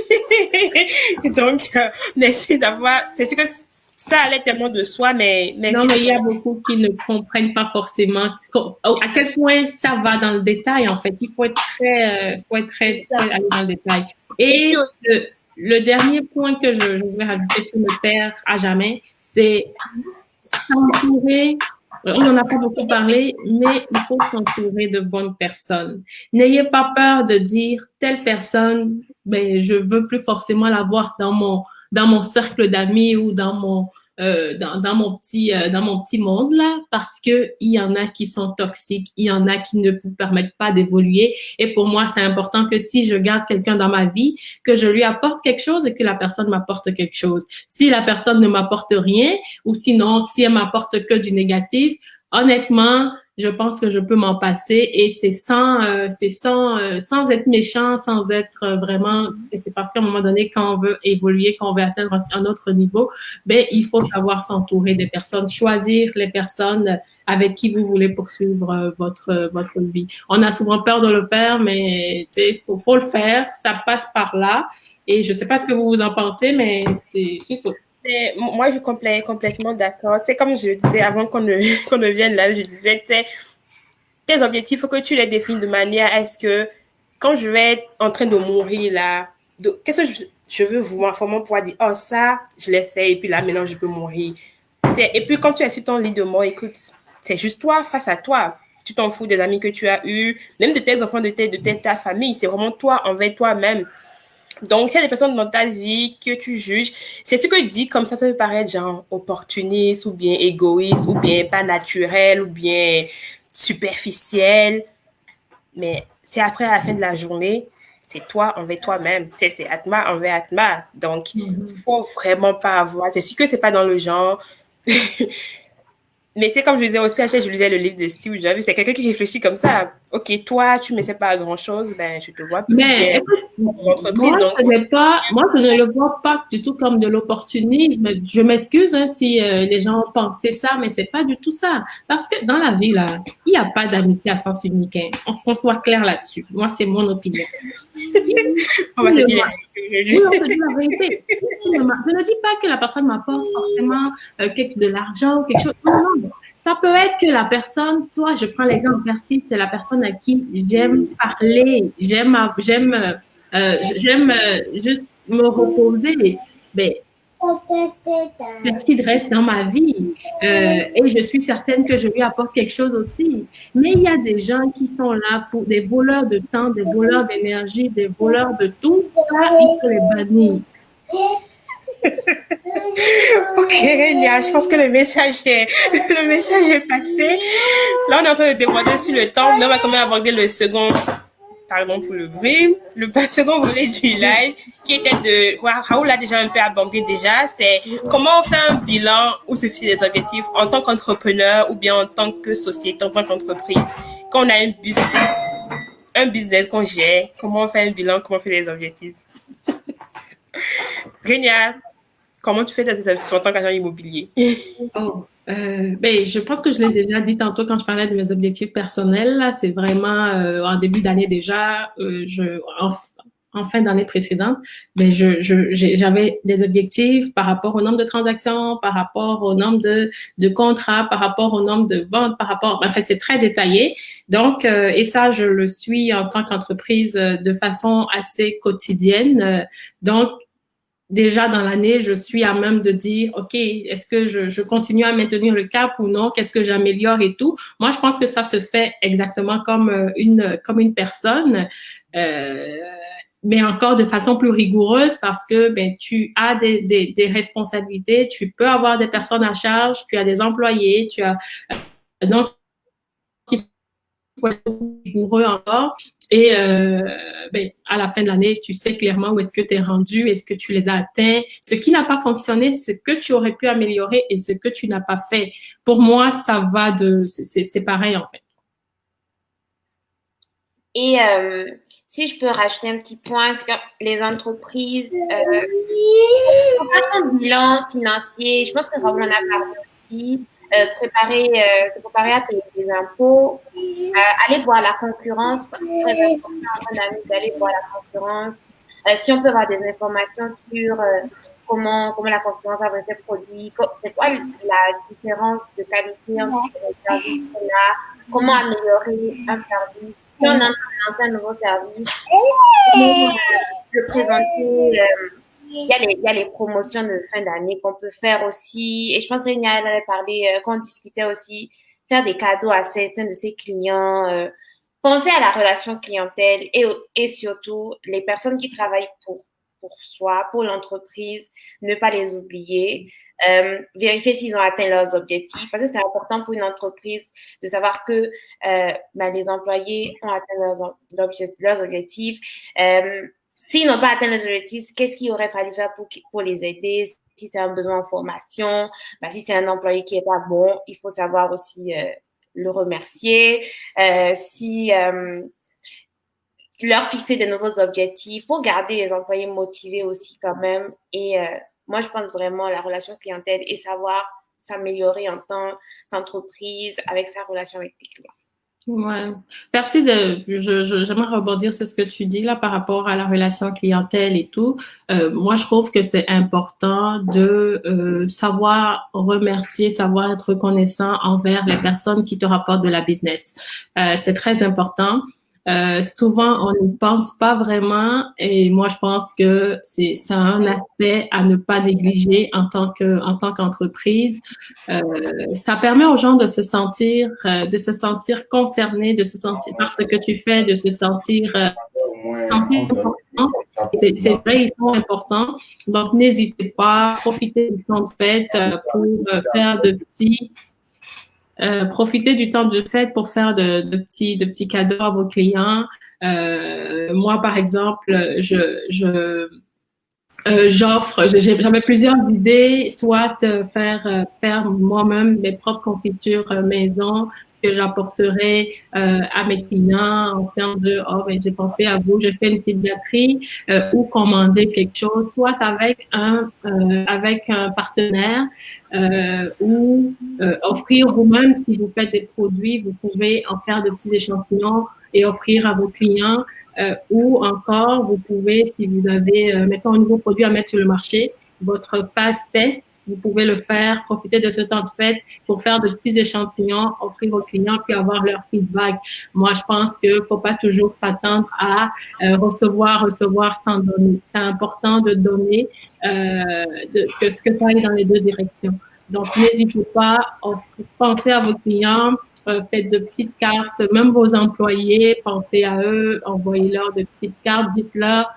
Donc, merci d'avoir... C'est sûr que ça allait tellement de soi, mais non, mais il y a beaucoup qui ne comprennent pas forcément à quel point ça va dans le détail, en fait. Il faut être très aller dans le détail. Et le dernier point que je voudrais rajouter pour me taire à jamais, c'est s'entourer. On n'en a pas beaucoup parlé, mais il faut s'entourer de bonnes personnes. N'ayez pas peur de dire telle personne, ben, je veux plus forcément la voir dans mon cercle d'amis ou dans mon petit monde là, parce que il y en a qui sont toxiques, il y en a qui ne vous permettent pas d'évoluer. Et pour moi, c'est important que si je garde quelqu'un dans ma vie, que je lui apporte quelque chose et que la personne m'apporte quelque chose. Si la personne ne m'apporte rien, ou sinon, si elle m'apporte que du négatif, honnêtement, je pense que je peux m'en passer et c'est sans être méchant, sans être vraiment, et c'est parce qu'à un moment donné, quand on veut évoluer, quand on veut atteindre un autre niveau, ben, il faut savoir s'entourer des personnes, choisir les personnes avec qui vous voulez poursuivre votre vie. On a souvent peur de le faire, mais, tu sais, faut le faire, ça passe par là. Et je sais pas ce que vous en pensez, mais c'est ça. Mais moi, je suis complètement d'accord. C'est comme je disais avant qu'on ne vienne là, je disais, tes objectifs, il faut que tu les définis de manière à ce que quand je vais être en train de mourir là, qu'est-ce que je veux vraiment pouvoir dire, oh ça, je l'ai fait et puis là, maintenant, je peux mourir. Et puis quand tu es sur ton lit de mort, écoute, c'est juste toi face à toi. Tu t'en fous des amis que tu as eus, même de tes enfants, de ta famille. C'est vraiment toi envers toi-même. Donc, s'il y a des personnes dans ta vie que tu juges, c'est ce que dit comme ça peut paraître genre opportuniste ou bien égoïste ou bien pas naturel ou bien superficiel. Mais c'est après, à la fin de la journée, c'est toi envers toi-même. C'est Atma envers Atma. Donc, faut vraiment pas avoir... C'est sûr que c'est pas dans le genre... Mais c'est comme je disais aussi, je lisais le livre de Steve Jobs, c'est quelqu'un qui réfléchit comme ça. Ok, toi, tu ne sais pas grand-chose, ben, je te vois plus. Mais écoute, moi, je ne le vois pas du tout comme de l'opportunisme. Je m'excuse si les gens pensaient ça, mais c'est pas du tout ça. Parce que dans la vie, là, il n'y a pas d'amitié à sens unique. Hein. Qu'on soit clair là-dessus. Moi, c'est mon opinion. On va se dire la vérité. Je ne dis pas que la personne m'apporte forcément de l'argent ou quelque chose. Non. Ça peut être que la personne, soit je prends l'exemple Persine, c'est la personne à qui j'aime parler, j'aime juste me reposer. Mais Placide reste dans ma vie et je suis certaine que je lui apporte quelque chose aussi. Mais il y a des gens qui sont là pour des voleurs de temps, des voleurs d'énergie, des voleurs de tout. Ça, il faut les bannir. Ok, Renia, je pense que le message est passé. Là, on est en train de déborder sur le temps, mais on va quand même aborder le second, pardon pour le bruit, le second volet du live, qui était de, Raoul l'a déjà un peu abordé déjà, c'est comment on fait un bilan ou se fixer des objectifs en tant qu'entrepreneur ou bien en tant que société, en tant qu'entreprise. Quand on a un business qu'on gère, comment on fait un bilan, comment on fait des objectifs. Renia, comment tu fais tes objectifs en tant qu'agent immobilier? Ben, je pense que je l'ai déjà dit tantôt quand je parlais de mes objectifs personnels. Là, c'est vraiment en début d'année déjà, en fin d'année précédente, ben j'avais des objectifs par rapport au nombre de transactions, par rapport au nombre de contrats, par rapport au nombre de ventes, par rapport. En fait, c'est très détaillé. Donc, et ça, je le suis en tant qu'entreprise de façon assez quotidienne. Donc, déjà dans l'année, je suis à même de dire, OK, est-ce que je continue à maintenir le cap ou non? Qu'est-ce que j'améliore et tout? Moi, je pense que ça se fait exactement comme une personne, mais encore de façon plus rigoureuse parce que ben tu as des responsabilités, tu peux avoir des personnes à charge, tu as des employés, tu as donc il faut être rigoureux encore. Et ben, à la fin de l'année, tu sais clairement où est-ce que tu es rendu, est-ce que tu les as atteints, ce qui n'a pas fonctionné, ce que tu aurais pu améliorer et ce que tu n'as pas fait. Pour moi, ça va c'est pareil en fait. Et si je peux rajouter un petit point, c'est que les entreprises font pas un bilan financier. Je pense que Raoul en a parlé aussi. Se préparer à payer des impôts, aller voir la concurrence, parce que c'est très important d'aller voir la concurrence. Si on peut avoir des informations sur comment la concurrence a ses produits, c'est quoi la différence de qualité entre les services qu'on a, comment améliorer un service, si on a lancé un nouveau service, comment le présenter. Il y a les promotions de fin d'année qu'on peut faire aussi. Et je pense que Rénia avait parlé, quand on discutait aussi, faire des cadeaux à certains de ses clients. Penser à la relation clientèle et surtout les personnes qui travaillent pour soi, pour l'entreprise, ne pas les oublier. Vérifier s'ils ont atteint leurs objectifs. Parce que c'est important pour une entreprise de savoir que les employés ont atteint leurs objectifs. S'ils n'ont pas atteint les objectifs, qu'est-ce qu'il aurait fallu faire pour les aider? Si c'est un besoin de formation, si c'est un employé qui est pas bon, il faut savoir aussi le remercier. Leur fixer de nouveaux objectifs pour garder les employés motivés aussi quand même. Et moi, je pense vraiment la relation clientèle et savoir s'améliorer en tant qu'entreprise avec sa relation avec les clients. Ouais. Merci j'aimerais rebondir sur ce que tu dis là par rapport à la relation clientèle et tout. Moi, je trouve que c'est important de savoir remercier, savoir être reconnaissant envers les personnes qui te rapportent de la business. C'est très important. Souvent, on n'y pense pas vraiment et moi, je pense que c'est un aspect à ne pas négliger en tant qu'entreprise. Ça permet aux gens de se sentir concernés, de se sentir par ce que tu fais, de se sentir important. C'est vrai, ils sont importants. Donc, n'hésitez pas, profitez du temps de fête pour faire profitez du temps de fête pour faire de petits cadeaux à vos clients. Moi, par exemple, j'avais plusieurs idées, soit faire moi-même mes propres confitures maison que j'apporterai à mes clients en termes de j'ai pensé à vous, je fais une petite gâterie ou commander quelque chose, soit avec un partenaire ou offrir vous-même si vous faites des produits, vous pouvez en faire de petits échantillons et offrir à vos clients. Ou encore, vous pouvez, si vous avez, mettons, un nouveau produit à mettre sur le marché, votre phase test, vous pouvez le faire, profiter de ce temps de fête pour faire de petits échantillons, offrir aux clients puis avoir leur feedback. Moi, je pense que faut pas toujours s'attendre à recevoir sans donner. C'est important de donner, que ça aille dans les deux directions. Donc, n'hésitez pas, pensez à vos clients, faites de petites cartes, même vos employés, pensez à eux, envoyez-leur de petites cartes, dites-leur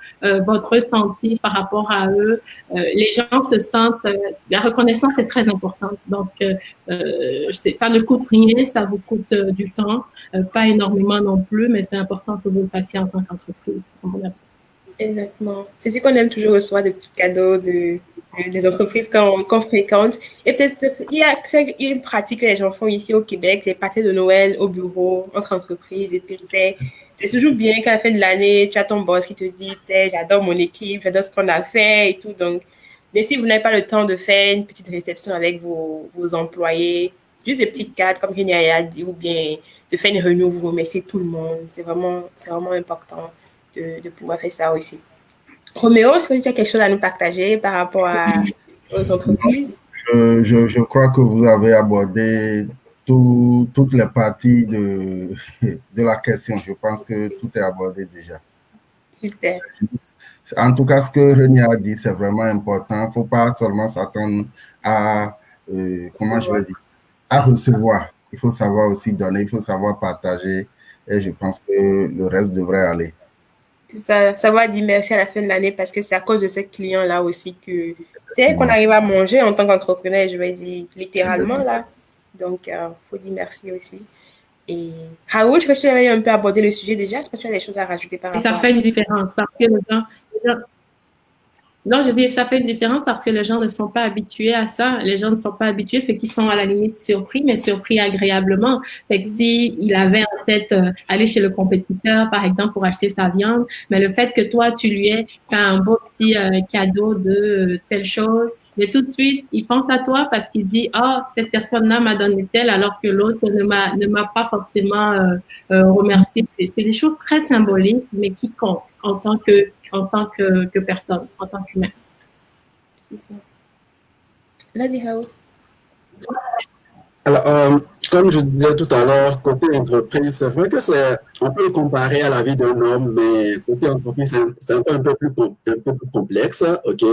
votre ressenti par rapport à eux. Les gens se sentent, la reconnaissance est très importante. Donc, ça ne coûte rien, ça vous coûte du temps, pas énormément non plus, mais c'est important que vous le fassiez en tant qu'entreprise. Exactement. C'est sûr qu'on aime toujours recevoir des petits cadeaux des entreprises qu'on fréquente. Et peut-être il y a une pratique que les gens font ici au Québec, les pâtés de Noël au bureau, entre entreprises. Et puis, c'est toujours bien qu'à la fin de l'année, tu as ton boss qui te dit, j'adore mon équipe, j'adore ce qu'on a fait et tout. Donc, mais si vous n'avez pas le temps de faire une petite réception avec vos employés, juste des petites cartes, comme Kenya a dit, ou bien de faire une réunion, vous remerciez tout le monde. C'est vraiment important de pouvoir faire ça aussi. Roméo, est-ce que tu as quelque chose à nous partager par rapport aux entreprises? Je crois que vous avez abordé toutes les parties de la question. Je pense que tout est abordé déjà. Super. En tout cas, ce que René a dit, c'est vraiment important. Il ne faut pas seulement s'attendre à, à recevoir. Il faut savoir aussi donner, il faut savoir partager. Et je pense que le reste devrait aller. Ça, savoir dire merci à la fin de l'année parce que c'est à cause de ces clients-là aussi que c'est qu'on arrive à manger en tant qu'entrepreneur, je vais dire littéralement là. Donc, il faut dire merci aussi. Et Raoul, je crois que tu avais un peu abordé le sujet déjà. Est-ce que tu as des choses à rajouter par rapport à ça? Ça fait une différence parce que non, je dis ça fait une différence parce que les gens ne sont pas habitués à ça. Les gens ne sont pas habitués, fait qu'ils sont à la limite surpris, mais surpris agréablement. Fait que si il avait en tête aller chez le compétiteur, par exemple, pour acheter sa viande, mais le fait que toi, tu lui aies fait un beau petit cadeau de telle chose, mais tout de suite, il pense à toi parce qu'il dit, cette personne-là m'a donné tel alors que l'autre ne m'a pas forcément remercié. C'est des choses très symboliques, mais qui comptent en tant que personne, en tant qu'humain. Vas-y, Raoul. Alors, comme je disais tout à l'heure, côté entreprise, c'est vrai que on peut le comparer à la vie d'un homme, mais côté entreprise, c'est un peu plus complexe, ok?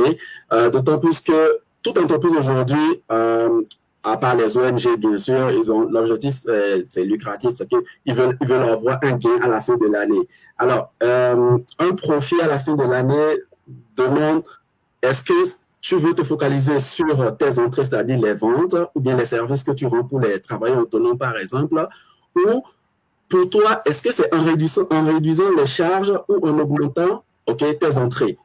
D'autant plus que toute entreprise aujourd'hui, à part les ONG, bien sûr, l'objectif, c'est lucratif, c'est qu'ils veulent avoir un gain à la fin de l'année. Alors, un profit à la fin de l'année demande, est-ce que tu veux te focaliser sur tes entrées, c'est-à-dire les ventes, ou bien les services que tu rends pour les travailleurs autonomes, par exemple, ou pour toi, est-ce que c'est en réduisant les charges ou en augmentant tes entrées?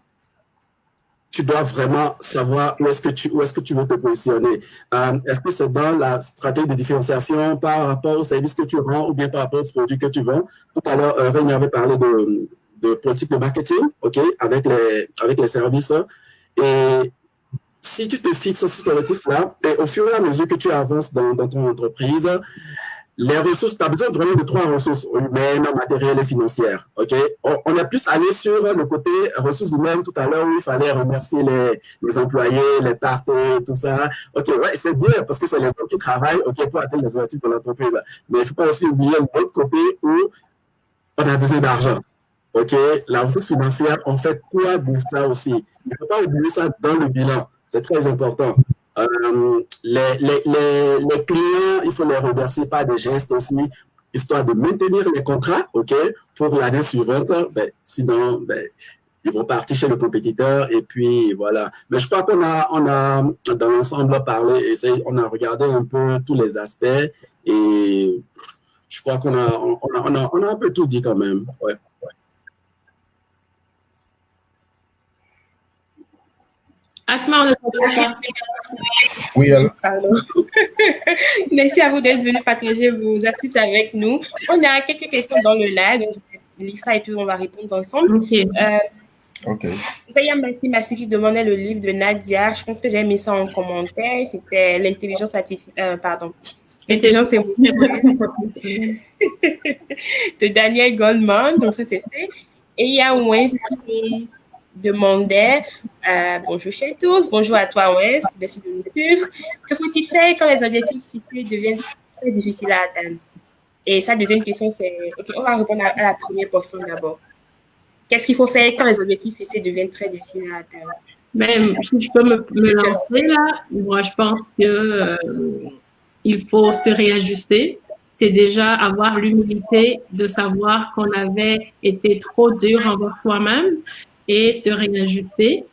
Tu dois vraiment savoir où est-ce que tu veux te positionner. Est-ce que c'est dans la stratégie de différenciation par rapport aux services que tu rends ou bien par rapport aux produits que tu vends? Tout à l'heure, Rémi avait parlé de politique de marketing, avec les services. Et si tu te fixes sur ce objectif-là, et au fur et à mesure que tu avances dans ton entreprise, les ressources, tu as besoin vraiment de 3 ressources humaines, matérielles et financières. On est plus allé sur le côté ressources humaines tout à l'heure où il fallait remercier les employés, les partenaires, tout ça. Ouais, c'est bien parce que c'est les hommes qui travaillent pour atteindre les objectifs de l'entreprise. Mais il ne faut pas aussi oublier l'autre côté où on a besoin d'argent. La ressource financière, on fait quoi de ça aussi? Il ne faut pas oublier ça dans le bilan. C'est très important. Les clients, il faut les remercier par des gestes aussi, histoire de maintenir les contrats, pour l'année suivante. Sinon, ils vont partir chez le compétiteur et puis voilà. Mais je crois qu'on a dans l'ensemble parlé, on a regardé un peu tous les aspects et je crois qu'on a un peu tout dit quand même. Ouais. Atma, oui, alors. Pardon. Merci à vous d'être venus partager vos astuces avec nous. On a quelques questions dans le live, donc Lisa et puis on va répondre ensemble. Zayam Massi qui demandait le livre de Nadia. Je pense que j'ai mis ça en commentaire. C'était l'intelligence artificielle. Intelligence émotionnelle de Daniel Goldman. Donc ça c'est fait. Et il y a Winston demandait, bonjour chez tous, bonjour à toi Wes, merci de nous suivre. Que faut-il faire quand les objectifs fixés deviennent très difficiles à atteindre? Et sa deuxième question, c'est, ok, on va répondre à la première portion d'abord. Qu'est-ce qu'il faut faire quand les objectifs fixés deviennent très difficiles à atteindre? Ben, si je peux me lancer là, moi je pense que il faut se réajuster. C'est déjà avoir l'humilité de savoir qu'on avait été trop dur envers soi-même et se réajuster.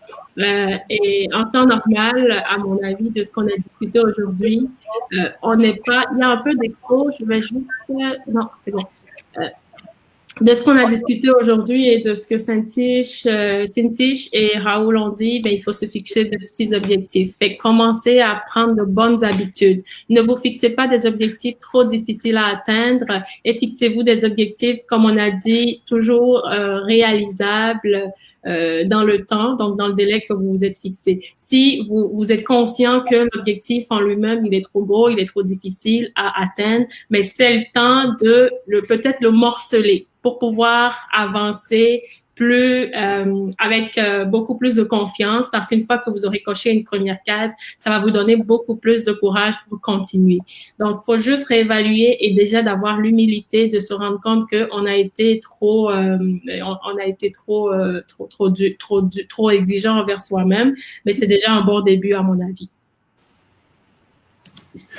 Et en temps normal, à mon avis, de ce qu'on a discuté aujourd'hui, on n'est pas, il y a un peu d'écho, je vais juste, non, c'est bon. De ce qu'on a discuté aujourd'hui et de ce que Cintiche et Raoul ont dit, ben, il faut se fixer de petits objectifs. Fait commencer à prendre de bonnes habitudes. Ne vous fixez pas des objectifs trop difficiles à atteindre et fixez-vous des objectifs, comme on a dit, toujours réalisables dans le temps, donc dans le délai que vous vous êtes fixé. Si vous êtes conscient que l'objectif en lui-même, il est trop gros, il est trop difficile à atteindre, mais c'est le temps de peut-être le morceler pour pouvoir avancer plus avec beaucoup plus de confiance, parce qu'une fois que vous aurez coché une première case, ça va vous donner beaucoup plus de courage pour continuer. Donc, il faut juste réévaluer et déjà d'avoir l'humilité de se rendre compte qu'on a été trop exigeant envers soi-même, mais c'est déjà un bon début à mon avis.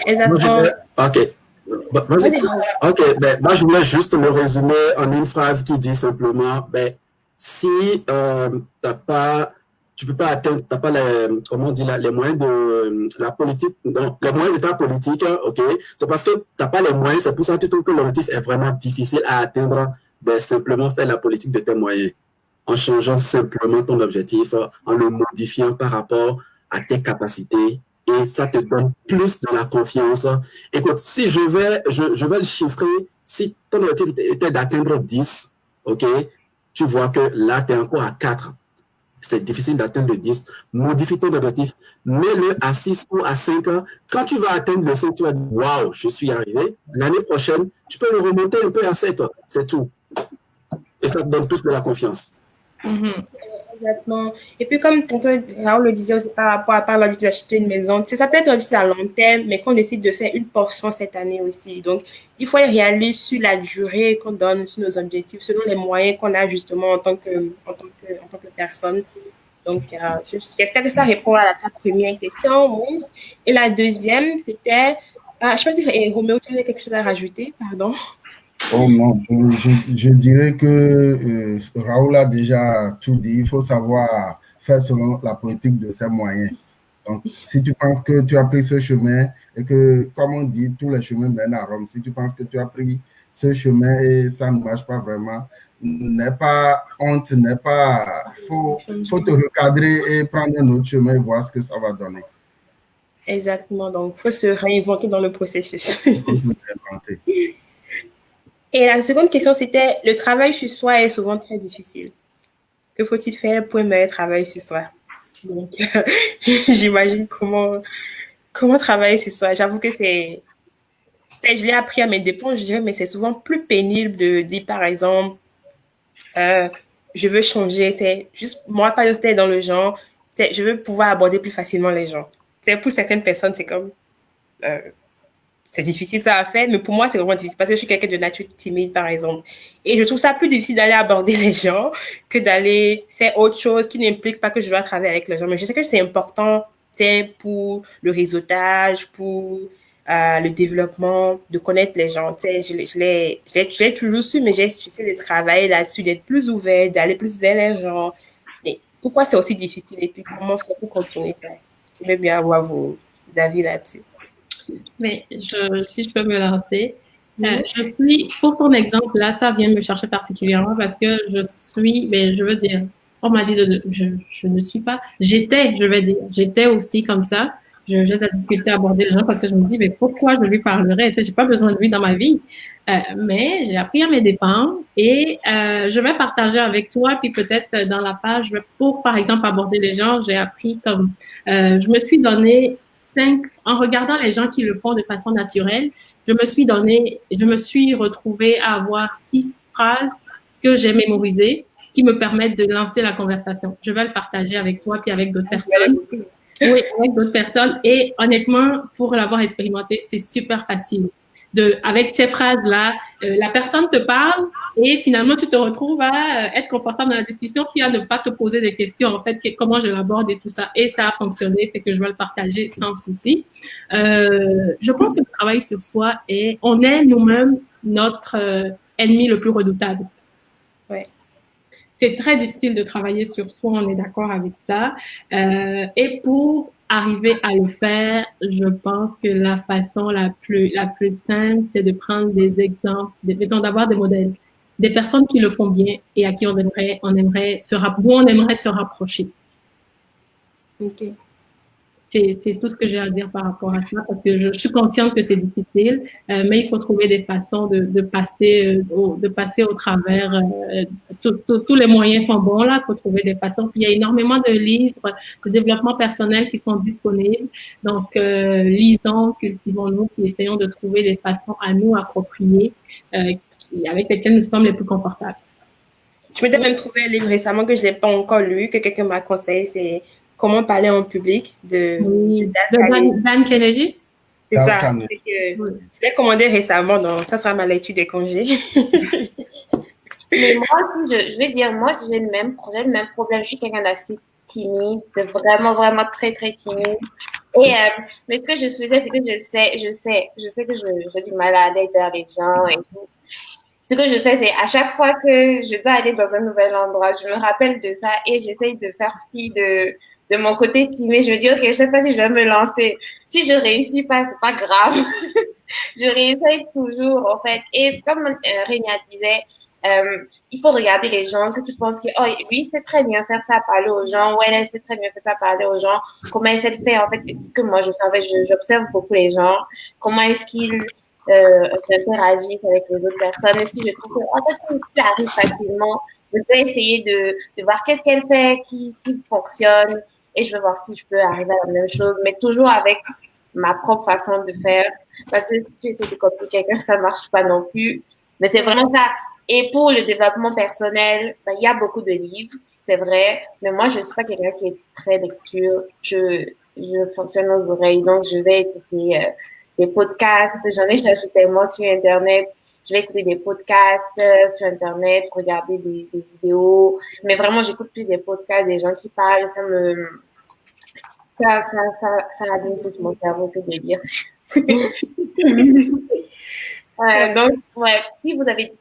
Exactement. OK. OK, ben, moi je voulais juste le résumer en une phrase qui dit simplement, ben, si tu peux pas atteindre, t'as pas les, comment on dit là, les moyens de la politique, non, les moyens de ta politique, OK, c'est parce que t'as pas les moyens, c'est pour ça que tu trouves que l'objectif est vraiment difficile à atteindre, ben, simplement faire la politique de tes moyens, en changeant simplement ton objectif, en le modifiant par rapport à tes capacités. Et ça te donne plus de la confiance. Écoute, si je vais le chiffrer, si ton objectif était d'atteindre 10, OK, tu vois que là, tu es encore à 4. C'est difficile d'atteindre le 10. Modifie ton objectif. Mets-le à 6 ou à 5 ans. Quand tu vas atteindre le 5, tu vas dire, waouh, je suis arrivé. L'année prochaine, tu peux le remonter un peu à 7. C'est tout. Et ça te donne plus de la confiance. Mm-hmm. Exactement. Et puis, comme tonton Raoul le disait aussi par rapport à l'objectif d'acheter une maison, ça peut être un objectif à long terme, mais qu'on décide de faire une portion cette année aussi. Donc, il faut y aller sur la durée qu'on donne sur nos objectifs, selon les moyens qu'on a justement en tant que personne. Donc, j'espère que ça répond à ta première question, Maurice. Et la deuxième, c'était, je ne sais pas si Roméo, tu avais quelque chose à rajouter, pardon. Oh non, je dirais que Raoul a déjà tout dit. Il faut savoir faire selon la politique de ses moyens. Donc, si tu penses que tu as pris ce chemin et que, comme on dit, tous les chemins mènent à Rome, si tu penses que tu as pris ce chemin et ça ne marche pas vraiment, n'aie pas honte, faut te recadrer et prendre un autre chemin et voir ce que ça va donner. Exactement. Donc, il faut se réinventer dans le processus. Et la seconde question, c'était, le travail sur soi est souvent très difficile. Que faut-il faire pour aimer travailler sur soi? Donc, j'imagine comment travailler sur soi. J'avoue que je l'ai appris à mes dépens, je dirais, mais c'est souvent plus pénible de dire, par exemple, je veux changer. C'est juste, moi, par exemple, c'était dans le genre, je veux pouvoir aborder plus facilement les gens. Pour certaines personnes, c'est comme... c'est difficile ça à faire, mais pour moi, c'est vraiment difficile parce que je suis quelqu'un de nature timide, par exemple. Et je trouve ça plus difficile d'aller aborder les gens que d'aller faire autre chose qui n'implique pas que je dois travailler avec les gens. Mais je sais que c'est important, pour le réseautage, pour le développement, de connaître les gens. Je l'ai toujours su, mais j'essaie de travailler là-dessus, d'être plus ouvert, d'aller plus vers les gens. Mais pourquoi c'est aussi difficile et puis comment faire pour continuer ça? J'aimerais bien avoir vos avis là-dessus. Mais si je peux me lancer, je suis, pour ton exemple, là, ça vient me chercher particulièrement parce que je veux dire, on m'a dit je ne suis pas, j'étais aussi comme ça. J'ai de la difficulté à aborder les gens parce que je me dis, mais pourquoi je lui parlerais? Tu sais, j'ai pas besoin de lui dans ma vie. Mais j'ai appris à mes dépens et je vais partager avec toi, puis peut-être dans la page, pour, par exemple, aborder les gens, j'ai appris comme, je me suis donné 5, en regardant les gens qui le font de façon naturelle, je me suis retrouvée à avoir 6 phrases que j'ai mémorisées qui me permettent de lancer la conversation. Je vais le partager avec toi puis avec d'autres personnes. Oui, avec d'autres personnes. Et honnêtement, pour l'avoir expérimenté, c'est super facile. Avec ces phrases-là, la personne te parle et finalement, tu te retrouves à être confortable dans la discussion puis à ne pas te poser des questions, en fait, comment je l'aborde et tout ça. Et ça a fonctionné, fait que je vais le partager sans souci. Je pense que le travail sur soi on est nous-mêmes notre ennemi le plus redoutable. Ouais. C'est très difficile de travailler sur soi, on est d'accord avec ça. Et pour arriver à le faire, je pense que la façon la plus simple, c'est de prendre des exemples, d'avoir des modèles, des personnes qui le font bien et à qui on aimerait se rapprocher. Ok. C'est tout ce que j'ai à dire par rapport à ça, parce que je suis consciente que c'est difficile, mais il faut trouver des façons de passer au travers. Tous les moyens sont bons là, il faut trouver des façons. Puis il y a énormément de livres de développement personnel qui sont disponibles. Donc, lisons, cultivons-nous, puis essayons de trouver des façons à nous approprier, avec lesquelles nous sommes les plus confortables. Je m'étais même trouvé un livre récemment que je n'ai pas encore lu, que quelqu'un m'a conseillé, c'est Comment parler en public de Dan Kennedy. C'est ça. Je l'ai commandé récemment, donc ça sera ma lecture des congés. Mais moi aussi, je vais dire, moi, j'ai le même problème. Je suis quelqu'un d'assez timide, de vraiment, vraiment très, très timide. Et, mais ce que je faisais, c'est que je sais que j'ai du mal à aller vers les gens et tout. Ce que je fais, c'est à chaque fois que je vais aller dans un nouvel endroit, je me rappelle de ça et j'essaye de faire fi de mon côté timide. Je me dis, OK, je sais pas si je vais me lancer. Si je réussis pas, c'est pas grave. Je réessaye toujours, en fait. Et comme Renia disait, il faut regarder les gens que tu penses que, oh, lui, c'est très bien faire ça, parler aux gens. Ouais, elle sait très bien faire ça, parler aux gens. Comment elle sait le faire, en fait? Ce que moi, je fais, en fait, j'observe beaucoup les gens. Comment est-ce qu'ils s'interagissent avec les autres personnes. Et si je trouve que, en fait, ça arrive facilement, je vais essayer de voir qu'est-ce qu'elle fait, qui fonctionne. Et je vais voir si je peux arriver à la même chose, mais toujours avec ma propre façon de faire. Parce que si tu essaies de copier quelqu'un, ça marche pas non plus. Mais c'est vraiment ça. Et pour le développement personnel, ben, il y a beaucoup de livres, c'est vrai. Mais moi, je suis pas quelqu'un qui est très lecture. Je fonctionne aux oreilles. Donc, je vais écouter des podcasts. J'en ai cherché tellement sur Internet. Je vais écouter des podcasts sur Internet, regarder des vidéos. Mais vraiment, j'écoute plus des podcasts, des gens qui parlent. Ça abîme plus mon cerveau que de lire. Donc, ouais, si vous avez,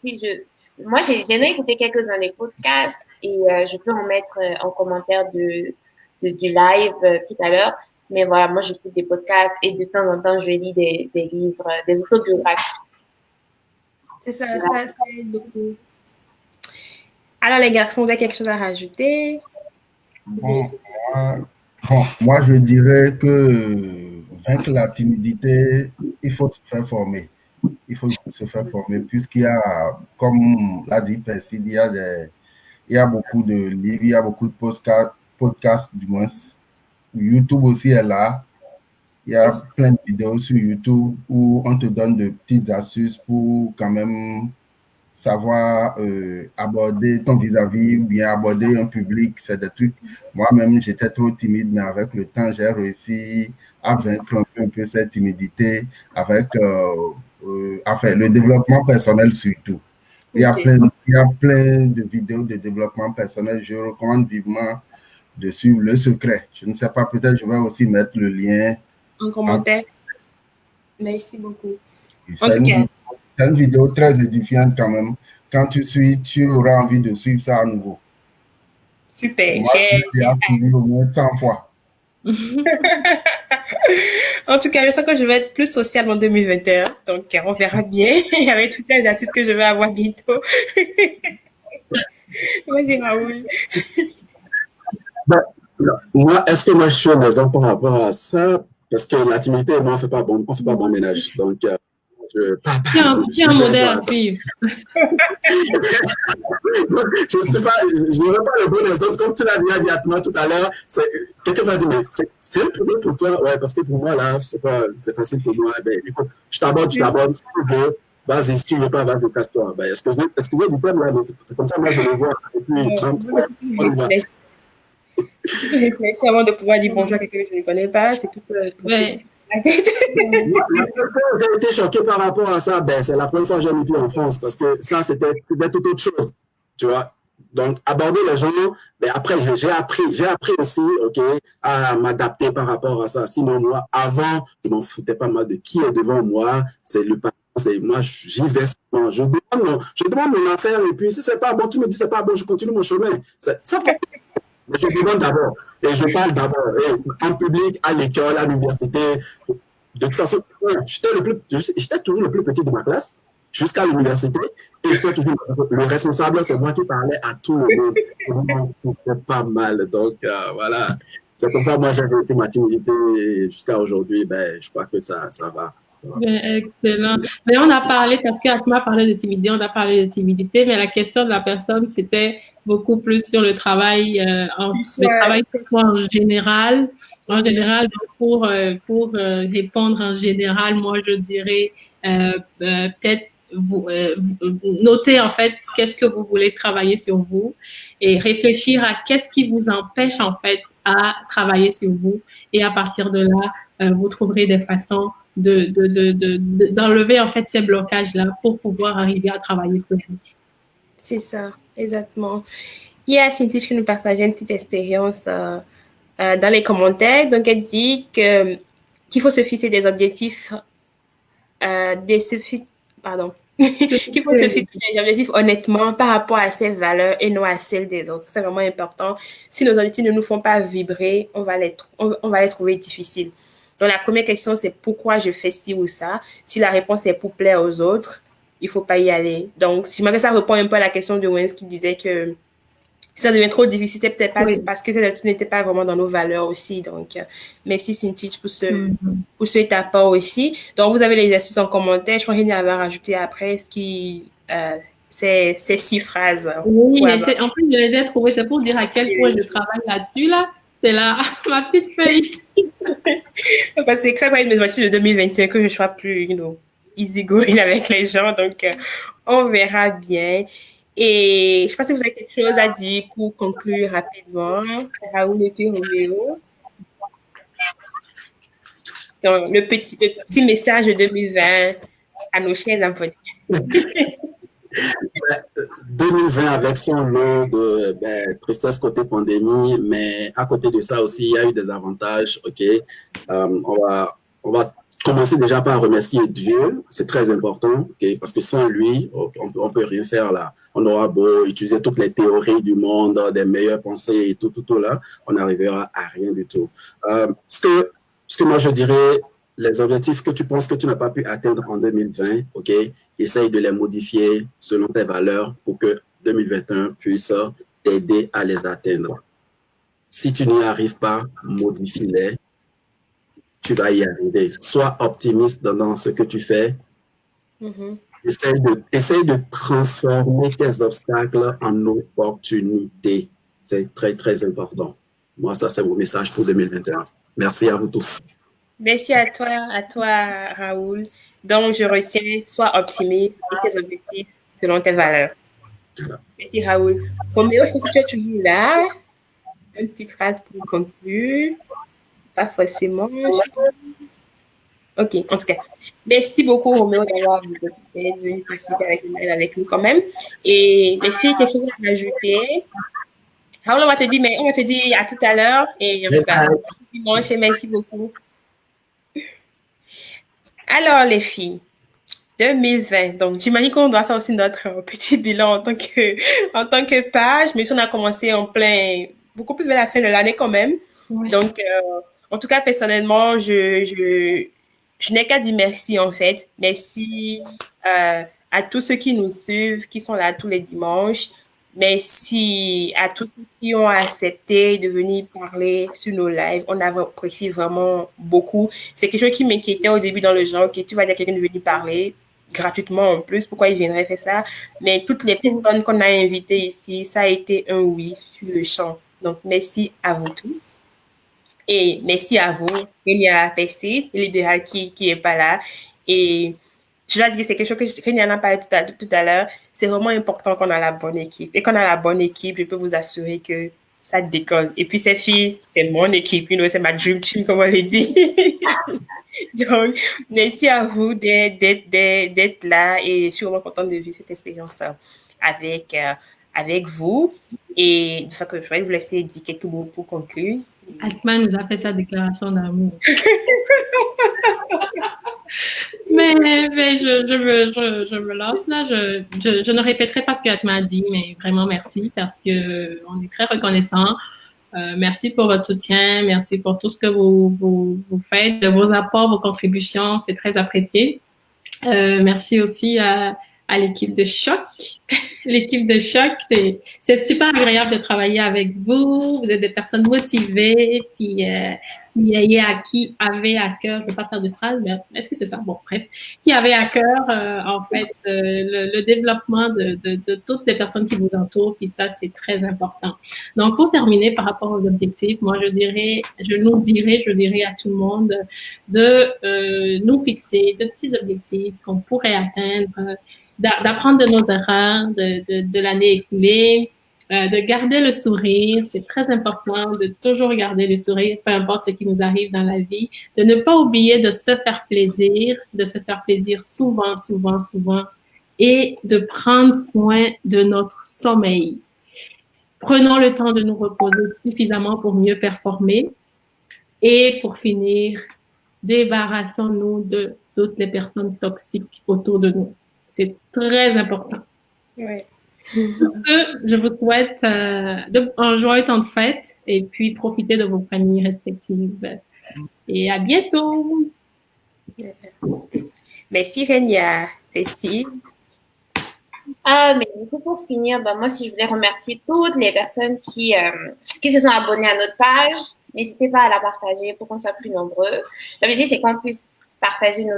moi, j'ai écouté quelques-uns des podcasts et je peux en mettre en commentaire du live tout à l'heure. Mais voilà, moi, j'écoute des podcasts et de temps en temps, je lis des livres, des autobiographies. C'est ça, ça aide beaucoup. Alors, les garçons, vous avez quelque chose à rajouter? Moi, je dirais que vaincre la timidité, il faut se faire former. Il faut se faire former, puisqu'il y a, comme l'a dit Percy, il y a beaucoup de livres, il y a beaucoup de podcasts du moins. YouTube aussi est là. Il y a plein de vidéos sur YouTube où on te donne de petites astuces pour quand même savoir aborder ton vis-à-vis ou bien aborder un public. C'est des trucs. Moi-même, j'étais trop timide, mais avec le temps, j'ai réussi à vaincre un peu cette timidité avec le développement personnel surtout. Il y a plein de vidéos de développement personnel. Je recommande vivement de suivre Le Secret. Je ne sais pas, peut-être je vais aussi mettre le lien en commentaire. Merci beaucoup. C'est une vidéo très édifiante quand même. Quand tu suis, tu auras envie de suivre ça à nouveau. Super. Moi, j'ai suivi au moins 100 fois. En tout cas, je sens que je vais être plus sociale en 2021. Donc, on verra bien avec toutes les assises que je vais avoir bientôt. Vas-y, Raoul. Moi, est-ce que moi, je suis un exemple par rapport à ça? Parce que la timidité, moi, on fait pas bon ménage. Donc, c'est un modèle à suivre. Je n'aurais pas le bon exemple. Comme tu l'as dit à toi tout à l'heure, quelqu'un m'a dit, mais c'est un problème pour toi. Ouais, parce que pour moi, là, c'est facile pour moi. Ben, écoute, je t'aborde si tu veux. vas-y, si tu veux pas, vas-y, casse-toi. Ben, excusez du terme, là, mais c'est comme ça, moi, je le vois. Et puis, on y va. C'est avant de pouvoir dire bonjour à quelqu'un que je ne connais pas, c'est tout processus. La première fois où j'ai été choqué par rapport à ça, ben, c'est la première fois que j'ai mis pied en France, parce que ça, c'était toute autre chose, tu vois. Donc, aborder les gens, ben, après, j'ai appris aussi, OK, à m'adapter par rapport à ça. Sinon, moi, avant, je m'en foutais pas mal de qui est devant moi, c'est le patron, c'est moi, j'y vais seulement. Je demande mon affaire, et puis si c'est pas bon, tu me dis c'est pas bon, je continue mon chemin. Ça mais je demande d'abord. Et je parle d'abord. En public, à l'école, à l'université. De toute façon, j'étais toujours le plus petit de ma classe jusqu'à l'université. Et j'étais toujours le responsable, c'est moi qui parlais à tout le monde. C'était pas mal. Donc, voilà. C'est comme ça, moi, j'ai vécu ma timidité jusqu'à aujourd'hui. Ben, je crois que ça va. Excellent. Mais on a parlé, parce qu'Atma parlait de timidité, on a parlé de timidité, mais la question de la personne, c'était beaucoup plus sur le travail, le travail en général. En général, pour répondre en général, moi, je dirais peut-être vous noter en fait qu'est-ce que vous voulez travailler sur vous et réfléchir à qu'est-ce qui vous empêche en fait à travailler sur vous. Et à partir de là, vous trouverez des façons d'enlever en fait ces blocages-là pour pouvoir arriver à travailler sur vous. C'est ça, exactement. Il y a Cynthia qui nous partageait une petite expérience dans les commentaires. Donc, elle dit qu'il faut se fixer des objectifs, qu'il faut se fixer des objectifs honnêtement par rapport à ses valeurs et non à celles des autres. C'est vraiment important. Si nos objectifs ne nous font pas vibrer, on va les trouver difficiles. Donc, la première question, c'est pourquoi je fais ci ou ça. Si la réponse est pour plaire aux autres, il faut pas y aller. Donc, si je me que ça répond un peu à la question de Wens qui disait que si ça devient trop difficile, c'est peut-être pas parce que cette n'était pas vraiment dans nos valeurs aussi. Donc, merci Cynthia pour ce étape aussi. Donc, vous avez les exercices en commentaire. Je pense qu'il y avait rajouté après ces 6 phrases. Oui, mais en plus, je les ai trouvées. C'est pour dire à quel point je travaille là-dessus, là. C'est là, ma petite feuille. Parce que c'est ça va être mes objectifs de 2021 que je sois plus, easy going avec les gens. Donc, on verra bien. Et je pense que vous avez quelque chose à dire pour conclure rapidement. Raoul et puis Roméo. Donc, le petit message de 2020 à nos chers abonnés. 2020 avec son lot de tristesse côté pandémie, mais à côté de ça aussi, il y a eu des avantages. OK, on va commencer déjà par remercier Dieu, c'est très important, okay? Parce que sans lui, on peut rien faire là. On aura beau utiliser toutes les théories du monde, des meilleures pensées et tout là, on n'arrivera à rien du tout. Ce que moi je dirais, les objectifs que tu penses que tu n'as pas pu atteindre en 2020, OK, essaye de les modifier selon tes valeurs pour que 2021 puisse t'aider à les atteindre. Si tu n'y arrives pas, modifie-les. Tu vas y arriver. Sois optimiste dans ce que tu fais. Essaye de transformer tes obstacles en opportunités. C'est très, très important. Moi, ça, c'est mon message pour 2021. Merci à vous tous. Merci à toi, Raoul. Donc, je retiens, sois optimiste et tes objectifs selon tes valeurs. Merci, Raoul. Roméo, je pense que tu es toujours là. Une petite phrase pour conclure. Pas forcément. OK, en tout cas. Merci beaucoup, Roméo, d'avoir venu participer avec nous quand même. Et les filles, quelque chose à rajouter? Raoul, on va te dire à tout à l'heure. Et en tout cas, dimanche, et merci beaucoup. Alors, les filles, 2020. Donc, j'imagine qu'on doit faire aussi notre petit bilan en tant que page, mais si on a commencé beaucoup plus vers la fin de l'année quand même. Ouais. Donc, en tout cas, personnellement, je n'ai qu'à dire merci, en fait. Merci à tous ceux qui nous suivent, qui sont là tous les dimanches. Merci à tous ceux qui ont accepté de venir parler sur nos lives. On apprécie vraiment beaucoup. C'est quelque chose qui m'inquiétait au début dans le genre, que tu vas dire à quelqu'un de venir parler gratuitement en plus, pourquoi il viendrait faire ça? Mais toutes les personnes qu'on a invitées ici, ça a été un oui sur le champ. Donc, merci à vous tous. Et merci à vous, Elia PC, libéral qui est pas là. Et je dois dire, c'est quelque chose que Régnier en a parlé tout à l'heure. C'est vraiment important qu'on a la bonne équipe. Et qu'on a la bonne équipe, je peux vous assurer que ça décolle. Et puis, ces filles, c'est mon équipe, c'est ma dream team, comme on l'a dit. Donc, merci à vous d'être là et je suis vraiment contente de vivre cette expérience avec vous. Et de ça que je vais vous laisser dire quelques mots pour conclure. Altman nous a fait sa déclaration d'amour. mais je me lance là. Je ne répéterai pas ce qu'Atman a dit, mais vraiment merci parce que on est très reconnaissant. Merci pour votre soutien, merci pour tout ce que vous faites, de vos apports, vos contributions, c'est très apprécié. Merci aussi à l'équipe de Choc. L'équipe de Choc, c'est super agréable de travailler avec vous. Vous êtes des personnes motivées, puis qui avaient à cœur, je ne vais pas faire de phrase, mais est-ce que c'est ça? Bon, bref, qui avaient à cœur, en fait, le développement de toutes les personnes qui vous entourent, puis ça, c'est très important. Donc, pour terminer, par rapport aux objectifs, moi, je dirais à tout le monde de nous fixer de petits objectifs qu'on pourrait atteindre, d'apprendre de nos erreurs de l'année écoulée, de garder le sourire, c'est très important de toujours garder le sourire, peu importe ce qui nous arrive dans la vie, de ne pas oublier de se faire plaisir souvent, et de prendre soin de notre sommeil. Prenons le temps de nous reposer suffisamment pour mieux performer et pour finir, débarrassons-nous de toutes les personnes toxiques autour de nous. C'est très important. Ouais. Je vous souhaite un joyeux temps de fête et puis profitez de vos familles respectives. Et à bientôt. Merci Renia. Cécile. Mais du coup, pour finir, moi, si je voulais remercier toutes les personnes qui se sont abonnées à notre page. N'hésitez pas à la partager pour qu'on soit plus nombreux. L'objectif, c'est qu'on puisse partager nos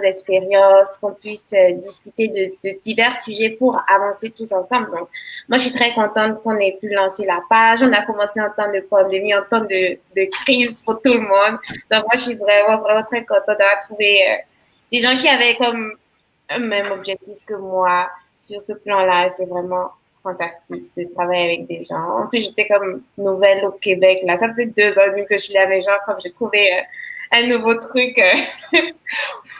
expériences, qu'on puisse discuter de divers sujets pour avancer tous ensemble. Donc, moi, je suis très contente qu'on ait pu lancer la page. On a commencé en temps de pandémie, en temps de crise pour tout le monde. Donc, moi, je suis vraiment très contente d'avoir trouvé des gens qui avaient comme un même objectif que moi sur ce plan-là. C'est vraiment fantastique de travailler avec des gens. En plus, j'étais comme nouvelle au Québec. Là, ça faisait 2 ans et demi que je suis là, mais genre, comme j'ai trouvé un nouveau truc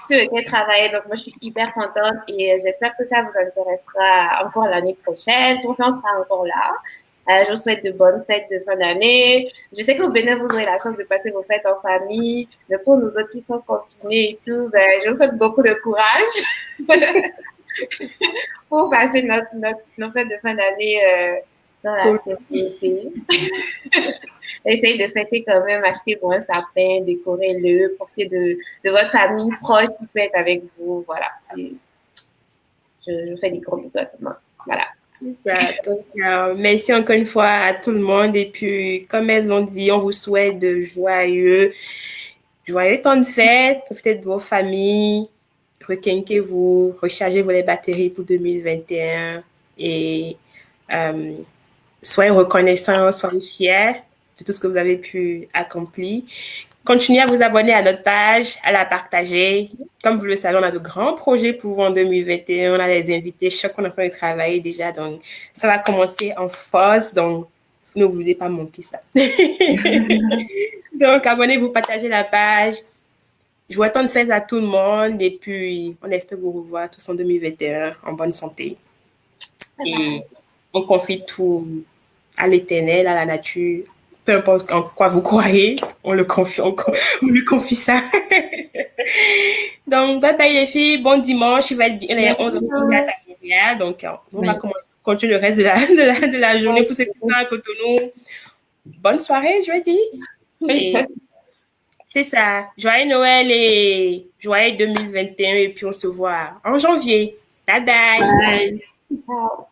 sur lequel travailler. Donc, moi, je suis hyper contente et j'espère que ça vous intéressera encore l'année prochaine. Tout on sera encore là. Je vous souhaite de bonnes fêtes de fin d'année. Je sais qu'au Bénin, vous aurez la chance de passer vos fêtes en famille. Mais pour nous autres qui sont confinés et tout, je vous souhaite beaucoup de courage pour passer nos fêtes de fin d'année dans la sécurité. Essayez de fêter quand même, acheter un sapin, décorez-le, profitez de votre famille proche qui peut être avec vous. Voilà. Je vous fais des gros bisous à tout le monde. Voilà. Donc, merci encore une fois à tout le monde. Et puis, comme elles l'ont dit, on vous souhaite de joyeux temps de fête. Profitez de vos familles. Requinquez-vous. Rechargez vos batteries pour 2021. Et soyez reconnaissants, soyez fiers de tout ce que vous avez pu accomplir. Continuez à vous abonner à notre page, à la partager. Comme vous le savez, on a de grands projets pour vous en 2021. On a des invités, chaque qu'on est en train de travailler déjà. Donc, ça va commencer en force. Donc, ne voulez pas manquer ça. Donc, abonnez-vous, partagez la page. Joyeux temps de fête à tout le monde. Et puis, on espère vous revoir tous en 2021 en bonne santé. Et on confie tout à l'éternel, à la nature. Peu importe en quoi vous croyez, on lui confie ça. Donc, bye bye les filles, bon dimanche, il va être 11h04 donc on va continuer le reste de la journée pour ceux qui sont à Cotonou. Bonne soirée, je vais dire. C'est ça, joyeux Noël et joyeux 2021 et puis on se voit en janvier. Bye bye. Bye. Ciao.